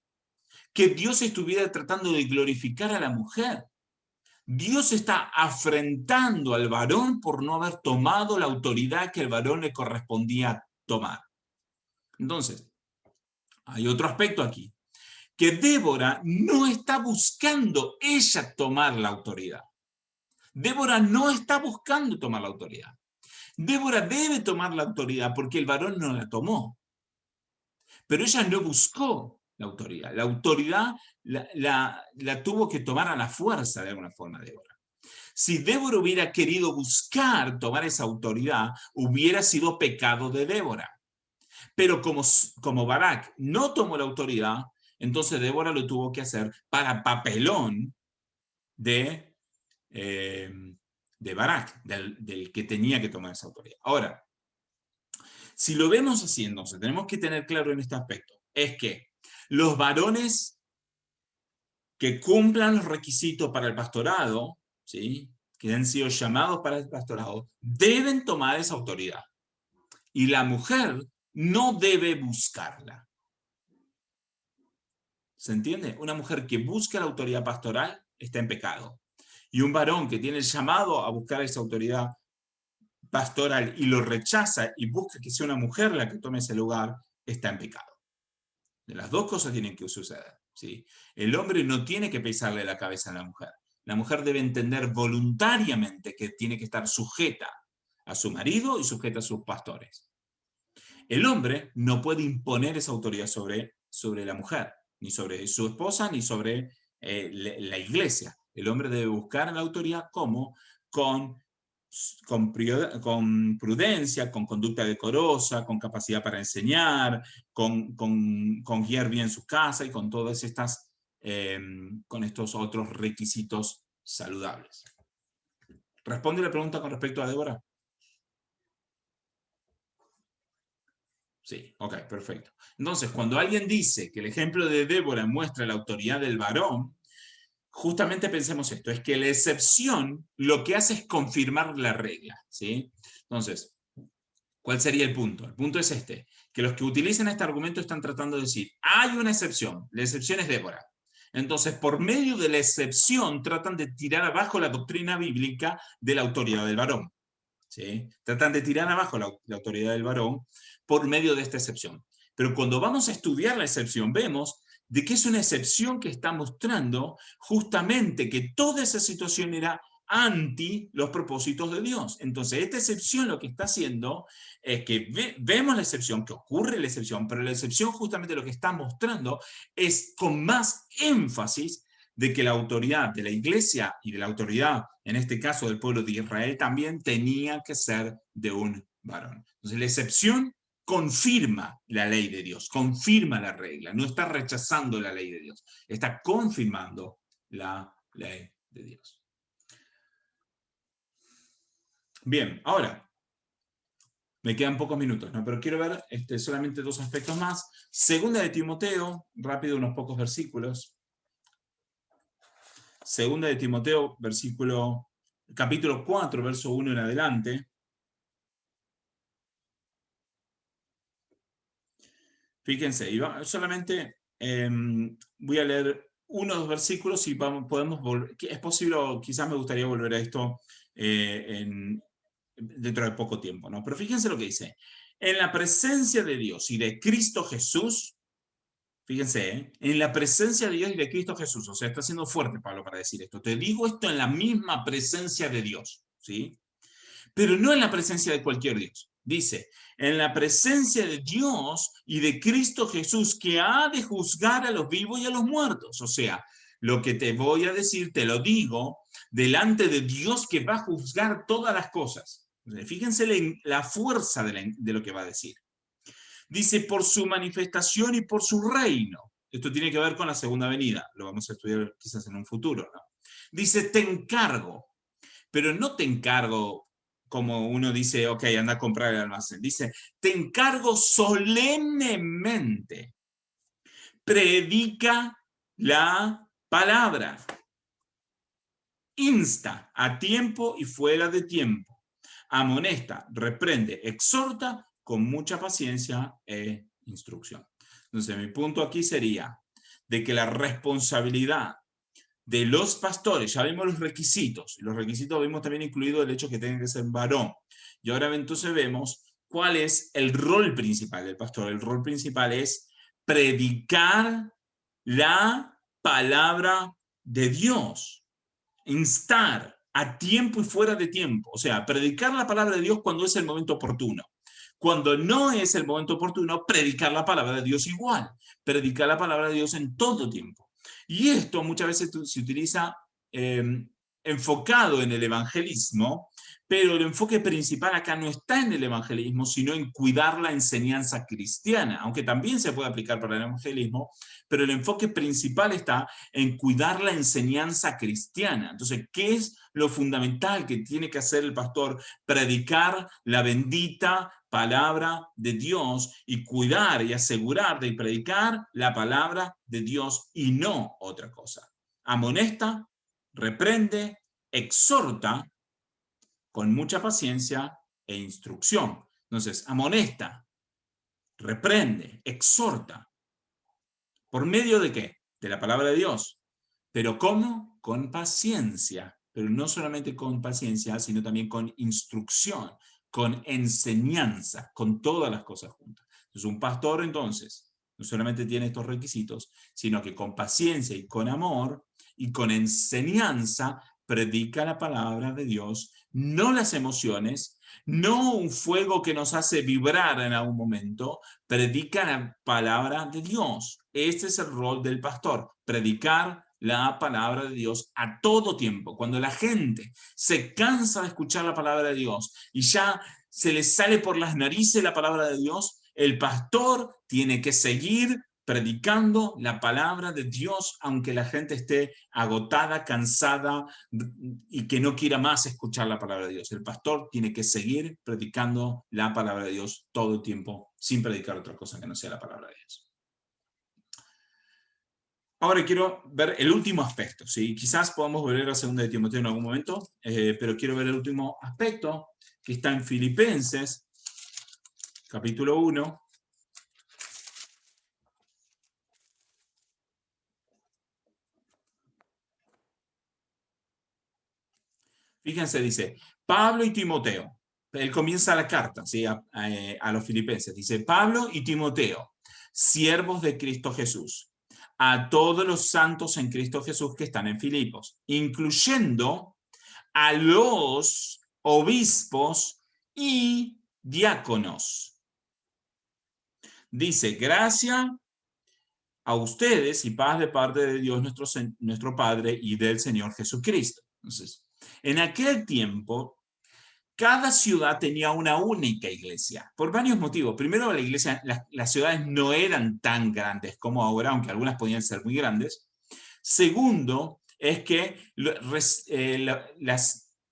que Dios estuviera tratando de glorificar a la mujer. Dios está afrentando al varón por no haber tomado la autoridad que al varón le correspondía tomar. Entonces, hay otro aspecto aquí, que Débora no está buscando ella tomar la autoridad. Débora no está buscando tomar la autoridad. Débora debe tomar la autoridad porque el varón no la tomó. Pero ella no buscó la autoridad. La autoridad la tuvo que tomar a la fuerza de alguna forma Débora. Si Débora hubiera querido buscar tomar esa autoridad, hubiera sido pecado de Débora. Pero como Barak no tomó la autoridad, entonces Débora lo tuvo que hacer para papelón de Barak, del que tenía que tomar esa autoridad. Ahora, si lo vemos así, entonces tenemos que tener claro en este aspecto, es que los varones que cumplan los requisitos para el pastorado, ¿sí?, que han sido llamados para el pastorado, deben tomar esa autoridad. Y la mujer no debe buscarla. ¿Se entiende? Una mujer que busca la autoridad pastoral está en pecado. Y un varón que tiene el llamado a buscar esa autoridad pastoral y lo rechaza y busca que sea una mujer la que tome ese lugar, está en pecado. De las dos cosas tienen que suceder, ¿sí? El hombre no tiene que pesarle la cabeza a la mujer. La mujer debe entender voluntariamente que tiene que estar sujeta a su marido y sujeta a sus pastores. El hombre no puede imponer esa autoridad sobre la mujer, ni sobre su esposa, ni sobre la iglesia. El hombre debe buscar la autoridad como con prudencia, con conducta decorosa, con capacidad para enseñar, con guiar bien su casa y con todas estas, con estos otros requisitos saludables. ¿Responde la pregunta con respecto a Débora? Sí, ok, perfecto. Entonces, cuando alguien dice que el ejemplo de Débora muestra la autoridad del varón, justamente pensemos esto, es que la excepción lo que hace es confirmar la regla, ¿sí? Entonces, ¿cuál sería el punto? El punto es este, que los que utilizan este argumento están tratando de decir, hay una excepción, la excepción es Débora. Entonces, por medio de la excepción, tratan de tirar abajo la doctrina bíblica de la autoridad del varón, ¿sí? Tratan de tirar abajo la autoridad del varón por medio de esta excepción. Pero cuando vamos a estudiar la excepción, vemos de que es una excepción que está mostrando justamente que toda esa situación era anti los propósitos de Dios. Entonces, esta excepción lo que está haciendo es que vemos la excepción, que ocurre la excepción, pero la excepción justamente lo que está mostrando es con más énfasis de que la autoridad de la iglesia y de la autoridad, en este caso del pueblo de Israel, también tenía que ser de un varón. Entonces, la excepción confirma la ley de Dios, confirma la regla, no está rechazando la ley de Dios, está confirmando la ley de Dios. Bien, ahora, me quedan pocos minutos, ¿no? Pero quiero ver solamente dos aspectos más. Segunda de Timoteo, rápido unos pocos versículos. Segunda de Timoteo, capítulo 4, verso 1 en adelante. Fíjense, solamente voy a leer uno o dos versículos y podemos volver. Es posible, quizás me gustaría volver a esto dentro de poco tiempo, ¿no? Pero fíjense lo que dice. En la presencia de Dios y de Cristo Jesús, fíjense, en la presencia de Dios y de Cristo Jesús, o sea, está siendo fuerte Pablo para decir esto. Te digo esto en la misma presencia de Dios, ¿sí? Pero no en la presencia de cualquier Dios. Dice, en la presencia de Dios y de Cristo Jesús, que ha de juzgar a los vivos y a los muertos. O sea, lo que te voy a decir, te lo digo, delante de Dios que va a juzgar todas las cosas. Fíjense la fuerza de lo que va a decir. Dice, por su manifestación y por su reino. Esto tiene que ver con la segunda venida. Lo vamos a estudiar quizás en un futuro, ¿no? Dice, te encargo. Pero no te encargo como uno dice, ok, anda a comprar el almacén. Dice, te encargo solemnemente. Predica la palabra. Insta a tiempo y fuera de tiempo. Amonesta, reprende, exhorta con mucha paciencia e instrucción. Entonces, mi punto aquí sería de que la responsabilidad de los pastores, ya vimos los requisitos vimos también incluido el hecho que tenga que ser varón. Y ahora entonces vemos cuál es el rol principal del pastor. El rol principal es predicar la palabra de Dios, instar a tiempo y fuera de tiempo, o sea, predicar la palabra de Dios cuando es el momento oportuno. Cuando no es el momento oportuno, predicar la palabra de Dios igual, predicar la palabra de Dios en todo tiempo. Y esto muchas veces se utiliza enfocado en el evangelismo, pero el enfoque principal acá no está en el evangelismo, sino en cuidar la enseñanza cristiana, aunque también se puede aplicar para el evangelismo, pero el enfoque principal está en cuidar la enseñanza cristiana. Entonces, ¿qué es lo fundamental que tiene que hacer el pastor? Predicar la bendita palabra de Dios y cuidar y asegurar de predicar la palabra de Dios y no otra cosa. Amonesta, reprende, exhorta con mucha paciencia e instrucción. Entonces, amonesta, reprende, exhorta. ¿Por medio de qué? de la palabra de Dios. ¿Pero cómo? Con paciencia. Pero no solamente con paciencia, sino también con instrucción, con enseñanza, con todas las cosas juntas. Entonces, un pastor, entonces, no solamente tiene estos requisitos, sino que con paciencia y con amor y con enseñanza predica la palabra de Dios, no las emociones, no un fuego que nos hace vibrar en algún momento, predica la palabra de Dios. Este es el rol del pastor, predicar la palabra de Dios a todo tiempo. Cuando la gente se cansa de escuchar la palabra de Dios y ya se les sale por las narices la palabra de Dios, el pastor tiene que seguir predicando la palabra de Dios, aunque la gente esté agotada, cansada y que no quiera más escuchar la palabra de Dios. El pastor tiene que seguir predicando la palabra de Dios todo el tiempo, sin predicar otra cosa que no sea la palabra de Dios. Ahora quiero ver el último aspecto, ¿sí? Quizás podamos volver a 2 de Timoteo en algún momento, pero quiero ver el último aspecto, que está en Filipenses, capítulo 1. Fíjense, dice, Pablo y Timoteo. Él comienza la carta, ¿sí? a los filipenses. Dice, Pablo y Timoteo, siervos de Cristo Jesús, a todos los santos en Cristo Jesús que están en Filipos, incluyendo a los obispos y diáconos. Dice, gracia a ustedes y paz de parte de Dios nuestro Padre y del Señor Jesucristo. Entonces, en aquel tiempo, cada ciudad tenía una única iglesia, por varios motivos. Primero, la iglesia, las ciudades no eran tan grandes como ahora, aunque algunas podían ser muy grandes. Segundo, es que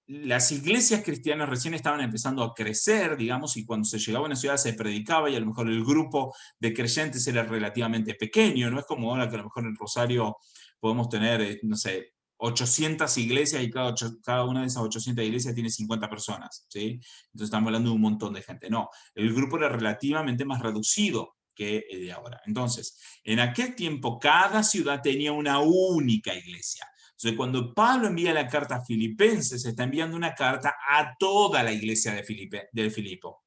las iglesias cristianas recién estaban empezando a crecer, digamos, y cuando se llegaba a una ciudad se predicaba y a lo mejor el grupo de creyentes era relativamente pequeño. No es como ahora que a lo mejor en Rosario podemos tener, no sé, 800 iglesias y cada una de esas 800 iglesias tiene 50 personas, ¿sí? Entonces estamos hablando de un montón de gente. No, el grupo era relativamente más reducido que el de ahora. Entonces, en aquel tiempo cada ciudad tenía una única iglesia. Entonces, cuando Pablo envía la carta a Filipenses, se está enviando una carta a toda la iglesia de Filipo.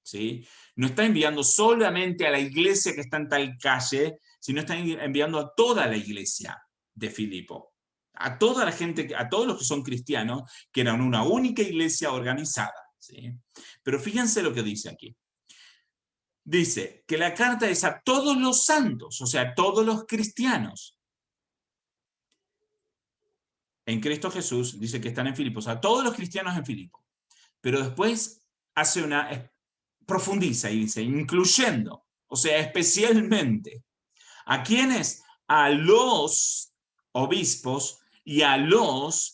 ¿Sí? No está enviando solamente a la iglesia que está en tal calle, sino está enviando a toda la iglesia de Filipo. A toda la gente, a todos los que son cristianos, que eran una única iglesia organizada. ¿Sí? Pero fíjense lo que dice aquí. Dice que la carta es a todos los santos, o sea, a todos los cristianos. En Cristo Jesús, dice que están en Filipos, a todos los cristianos en Filipo. Pero después profundiza y dice, incluyendo, o sea, especialmente. ¿A quiénes? A los obispos y a los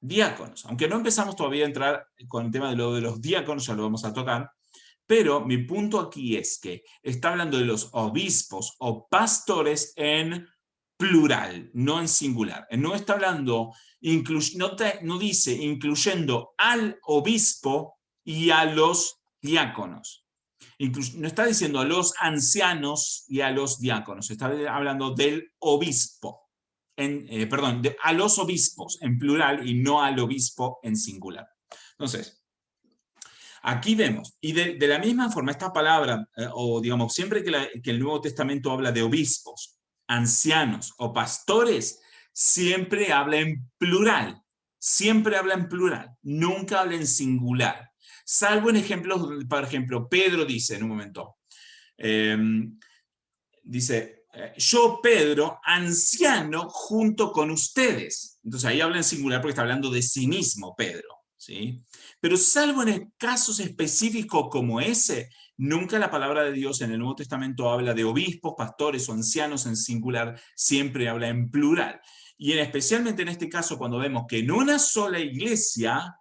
diáconos. Aunque no empezamos todavía a entrar con el tema de lo de los diáconos, ya lo vamos a tocar, pero mi punto aquí es que está hablando de los obispos o pastores en plural, no en singular. No está hablando, no dice incluyendo al obispo y a los diáconos. No está diciendo a los ancianos y a los diáconos, está hablando del obispo. Perdón, a los obispos en plural y no al obispo en singular. Entonces, aquí vemos, y de la misma forma, esta palabra, o digamos, siempre que el Nuevo Testamento habla de obispos, ancianos o pastores, siempre habla en plural. Siempre habla en plural, nunca habla en singular. Salvo en ejemplos, por ejemplo, Pedro dice en un momento, dice, yo, Pedro, anciano junto con ustedes. Entonces ahí habla en singular porque está hablando de sí mismo, Pedro. ¿Sí? Pero salvo en casos específicos como ese, nunca la palabra de Dios en el Nuevo Testamento habla de obispos, pastores o ancianos en singular, siempre habla en plural. Y especialmente en este caso, cuando vemos que en una sola iglesia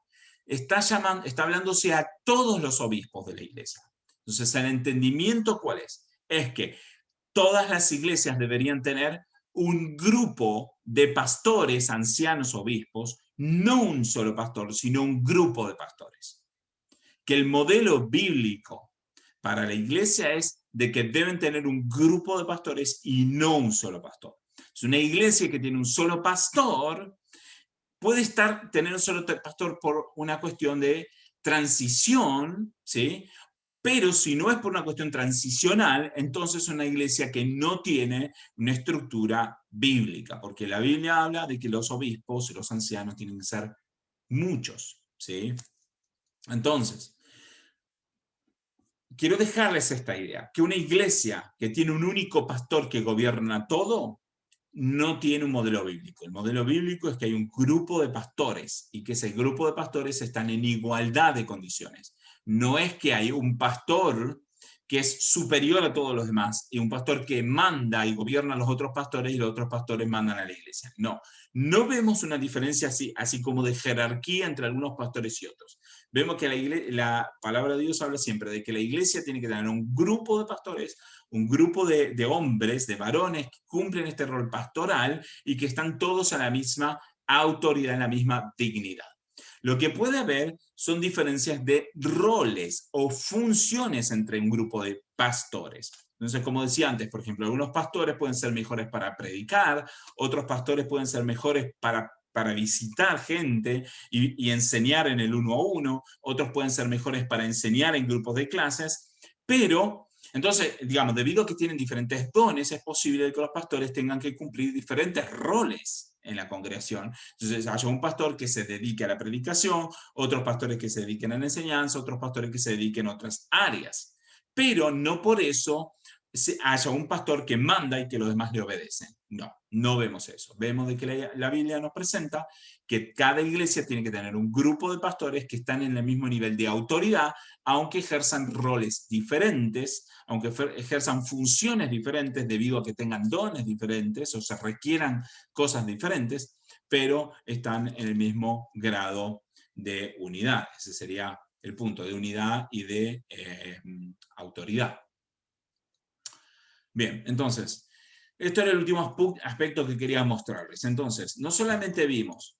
está hablándose a todos los obispos de la iglesia. Entonces, el entendimiento, ¿cuál es? Es que todas las iglesias deberían tener un grupo de pastores, ancianos, obispos, no un solo pastor, sino un grupo de pastores. Que el modelo bíblico para la iglesia es de que deben tener un grupo de pastores y no un solo pastor. Es una iglesia que tiene un solo pastor, puede tener un solo pastor por una cuestión de transición, ¿sí? Pero si no es por una cuestión transicional, entonces es una iglesia que no tiene una estructura bíblica, porque la Biblia habla de que los obispos y los ancianos tienen que ser muchos, ¿sí? Entonces, quiero dejarles esta idea, que una iglesia que tiene un único pastor que gobierna todo, no tiene un modelo bíblico. El modelo bíblico es que hay un grupo de pastores y que ese grupo de pastores están en igualdad de condiciones. No es que hay un pastor que es superior a todos los demás y un pastor que manda y gobierna a los otros pastores y los otros pastores mandan a la iglesia. No, no vemos una diferencia así como de jerarquía entre algunos pastores y otros. Vemos que la palabra de Dios habla siempre de que la iglesia tiene que tener un grupo de pastores, un grupo de hombres, de varones que cumplen este rol pastoral y que están todos a la misma autoridad, en la misma dignidad. Lo que puede haber son diferencias de roles o funciones entre un grupo de pastores. Entonces, como decía antes, por ejemplo, algunos pastores pueden ser mejores para predicar, otros pastores pueden ser mejores para visitar gente y enseñar en el 1 a 1, otros pueden ser mejores para enseñar en grupos de clases, pero entonces, digamos, debido a que tienen diferentes dones, es posible que los pastores tengan que cumplir diferentes roles en la congregación. Entonces, haya un pastor que se dedique a la predicación, otros pastores que se dediquen a la enseñanza, otros pastores que se dediquen a otras áreas. Pero no por eso haya un pastor que manda y que los demás le obedecen. No, no vemos eso. Vemos de que la Biblia nos presenta que cada iglesia tiene que tener un grupo de pastores que están en el mismo nivel de autoridad, aunque ejerzan roles diferentes, aunque ejerzan funciones diferentes debido a que tengan dones diferentes o se requieran cosas diferentes, pero están en el mismo grado de unidad. Ese sería el punto de unidad y de autoridad. Bien, entonces, esto era el último aspecto que quería mostrarles. Entonces, no solamente vimos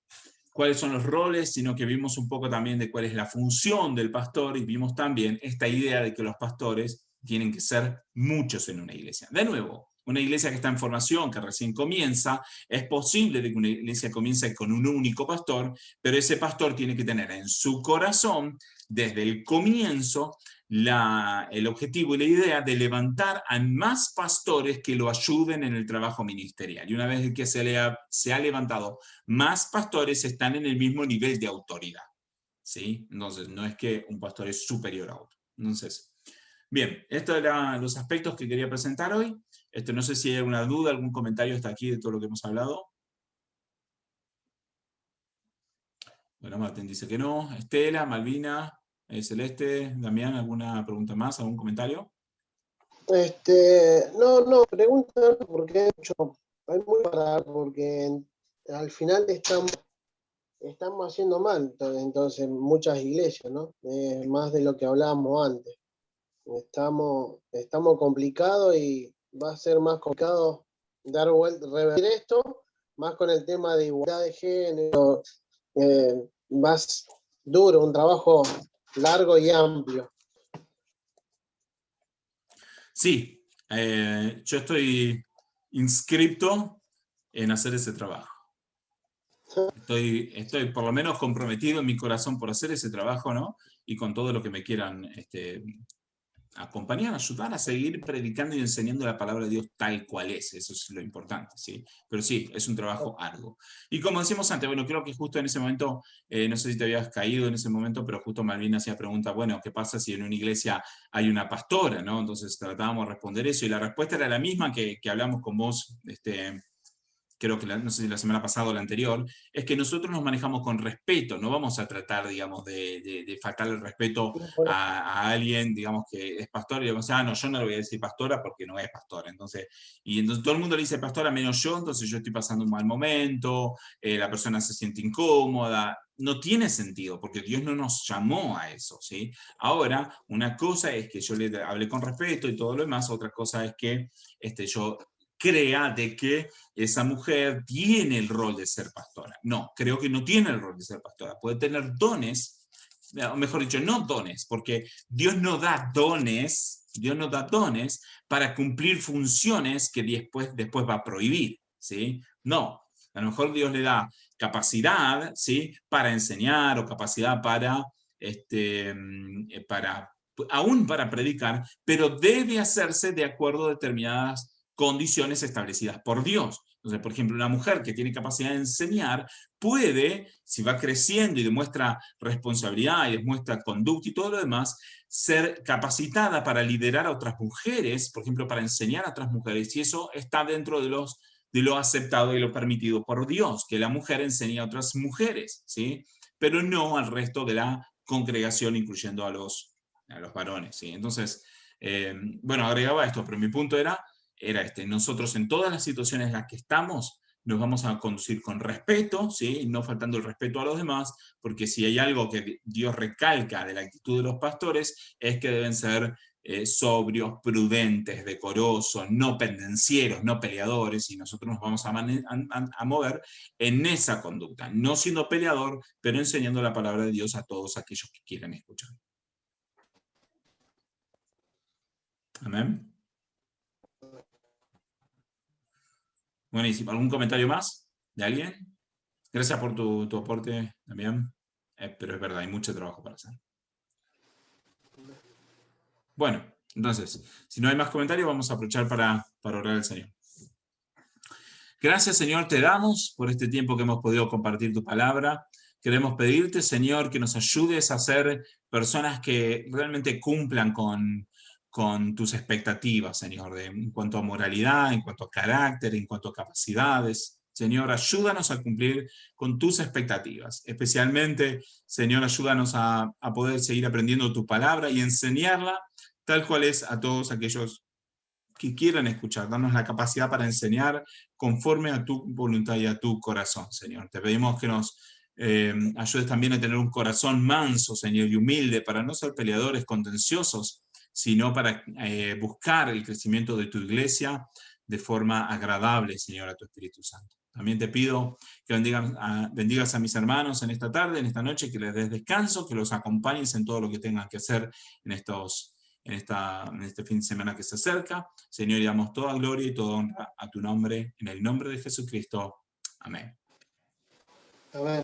cuáles son los roles, sino que vimos un poco también de cuál es la función del pastor y vimos también esta idea de que los pastores tienen que ser muchos en una iglesia. De nuevo, una iglesia que está en formación, que recién comienza, es posible de que una iglesia comience con un único pastor, pero ese pastor tiene que tener en su corazón, desde el comienzo, el objetivo y la idea de levantar a más pastores que lo ayuden en el trabajo ministerial. Y una vez que se ha levantado más pastores, están en el mismo nivel de autoridad, ¿sí? Entonces, no es que un pastor es superior a otro. Entonces, bien, estos eran los aspectos que quería presentar hoy. No sé si hay alguna duda, algún comentario hasta aquí de todo lo que hemos hablado. Bueno, Martín dice que no. Estela, Malvina, Celeste, Damián, ¿alguna pregunta más? ¿Algún comentario? No, pregunta porque hay muy para dar, porque al final estamos haciendo mal, entonces muchas iglesias, ¿no? Más de lo que hablábamos antes. Estamos complicados y va a ser más complicado dar vuelta, revertir esto, más con el tema de igualdad de género, más duro, un trabajo largo y amplio. Sí, yo estoy inscripto en hacer ese trabajo. Estoy por lo menos comprometido en mi corazón por hacer ese trabajo, ¿no? Y con todo lo que me quieran acompañar, ayudar a seguir predicando y enseñando la palabra de Dios tal cual es. Eso es lo importante, ¿sí? Pero sí, es un trabajo arduo. Y como decíamos antes, bueno, creo que justo en ese momento, no sé si te habías caído en ese momento, pero justo Malvina hacía pregunta, bueno, ¿qué pasa si en una iglesia hay una pastora, ¿no? Entonces tratábamos de responder eso, y la respuesta era la misma que hablamos con vos, creo que no sé si la semana pasada o la anterior, es que nosotros nos manejamos con respeto, no vamos a tratar, digamos, de faltar el respeto a alguien, digamos, que es pastor, y digamos, no, yo no le voy a decir pastora porque no es pastora. Entonces todo el mundo le dice pastora menos yo, entonces yo estoy pasando un mal momento, la persona se siente incómoda. No tiene sentido, porque Dios no nos llamó a eso, ¿sí? Ahora, una cosa es que yo le hablé con respeto y todo lo demás, otra cosa es que yo crea de que esa mujer tiene el rol de ser pastora. No, creo que no tiene el rol de ser pastora. Puede tener dones, o mejor dicho, no dones, porque Dios no da dones para cumplir funciones que después va a prohibir. ¿sí? No, a lo mejor Dios le da capacidad, ¿sí? Para enseñar o capacidad aún para predicar, pero debe hacerse de acuerdo a determinadas condiciones establecidas por Dios. Entonces, por ejemplo, una mujer que tiene capacidad de enseñar puede, si va creciendo y demuestra responsabilidad y demuestra conducta y todo lo demás, ser capacitada para liderar a otras mujeres, por ejemplo, para enseñar a otras mujeres, y eso está dentro de lo aceptado y lo permitido por Dios, que la mujer enseñe a otras mujeres, ¿sí? Pero no al resto de la congregación, incluyendo a los varones, ¿sí? Entonces, bueno, agregaba esto, pero mi punto era nosotros en todas las situaciones en las que estamos, nos vamos a conducir con respeto, ¿sí? No faltando el respeto a los demás, porque si hay algo que Dios recalca de la actitud de los pastores, es que deben ser sobrios, prudentes, decorosos, no pendencieros, no peleadores, y nosotros nos vamos a mover en esa conducta, no siendo peleador, pero enseñando la palabra de Dios a todos aquellos que quieran escuchar. Amén. Buenísimo. ¿Algún comentario más de alguien? Gracias por tu aporte también. Pero es verdad, hay mucho trabajo para hacer. Bueno, entonces, si no hay más comentarios, vamos a aprovechar para orar al Señor. Gracias, Señor, te damos por este tiempo que hemos podido compartir tu palabra. Queremos pedirte, Señor, que nos ayudes a ser personas que realmente cumplan con tus expectativas, Señor, en cuanto a moralidad, en cuanto a carácter, en cuanto a capacidades. Señor, ayúdanos a cumplir con tus expectativas. Especialmente, Señor, ayúdanos a poder seguir aprendiendo tu palabra y enseñarla tal cual es a todos aquellos que quieran escuchar. Danos la capacidad para enseñar conforme a tu voluntad y a tu corazón, Señor. Te pedimos que nos ayudes también a tener un corazón manso, Señor, y humilde, para no ser peleadores contenciosos, sino para buscar el crecimiento de tu iglesia de forma agradable, Señor, a tu Espíritu Santo. También te pido que bendigas a mis hermanos en esta tarde, en esta noche, que les des descanso, que los acompañes en todo lo que tengan que hacer en este fin de semana que se acerca. Señor, y damos toda gloria y toda honra a tu nombre, en el nombre de Jesucristo. Amén. Amén.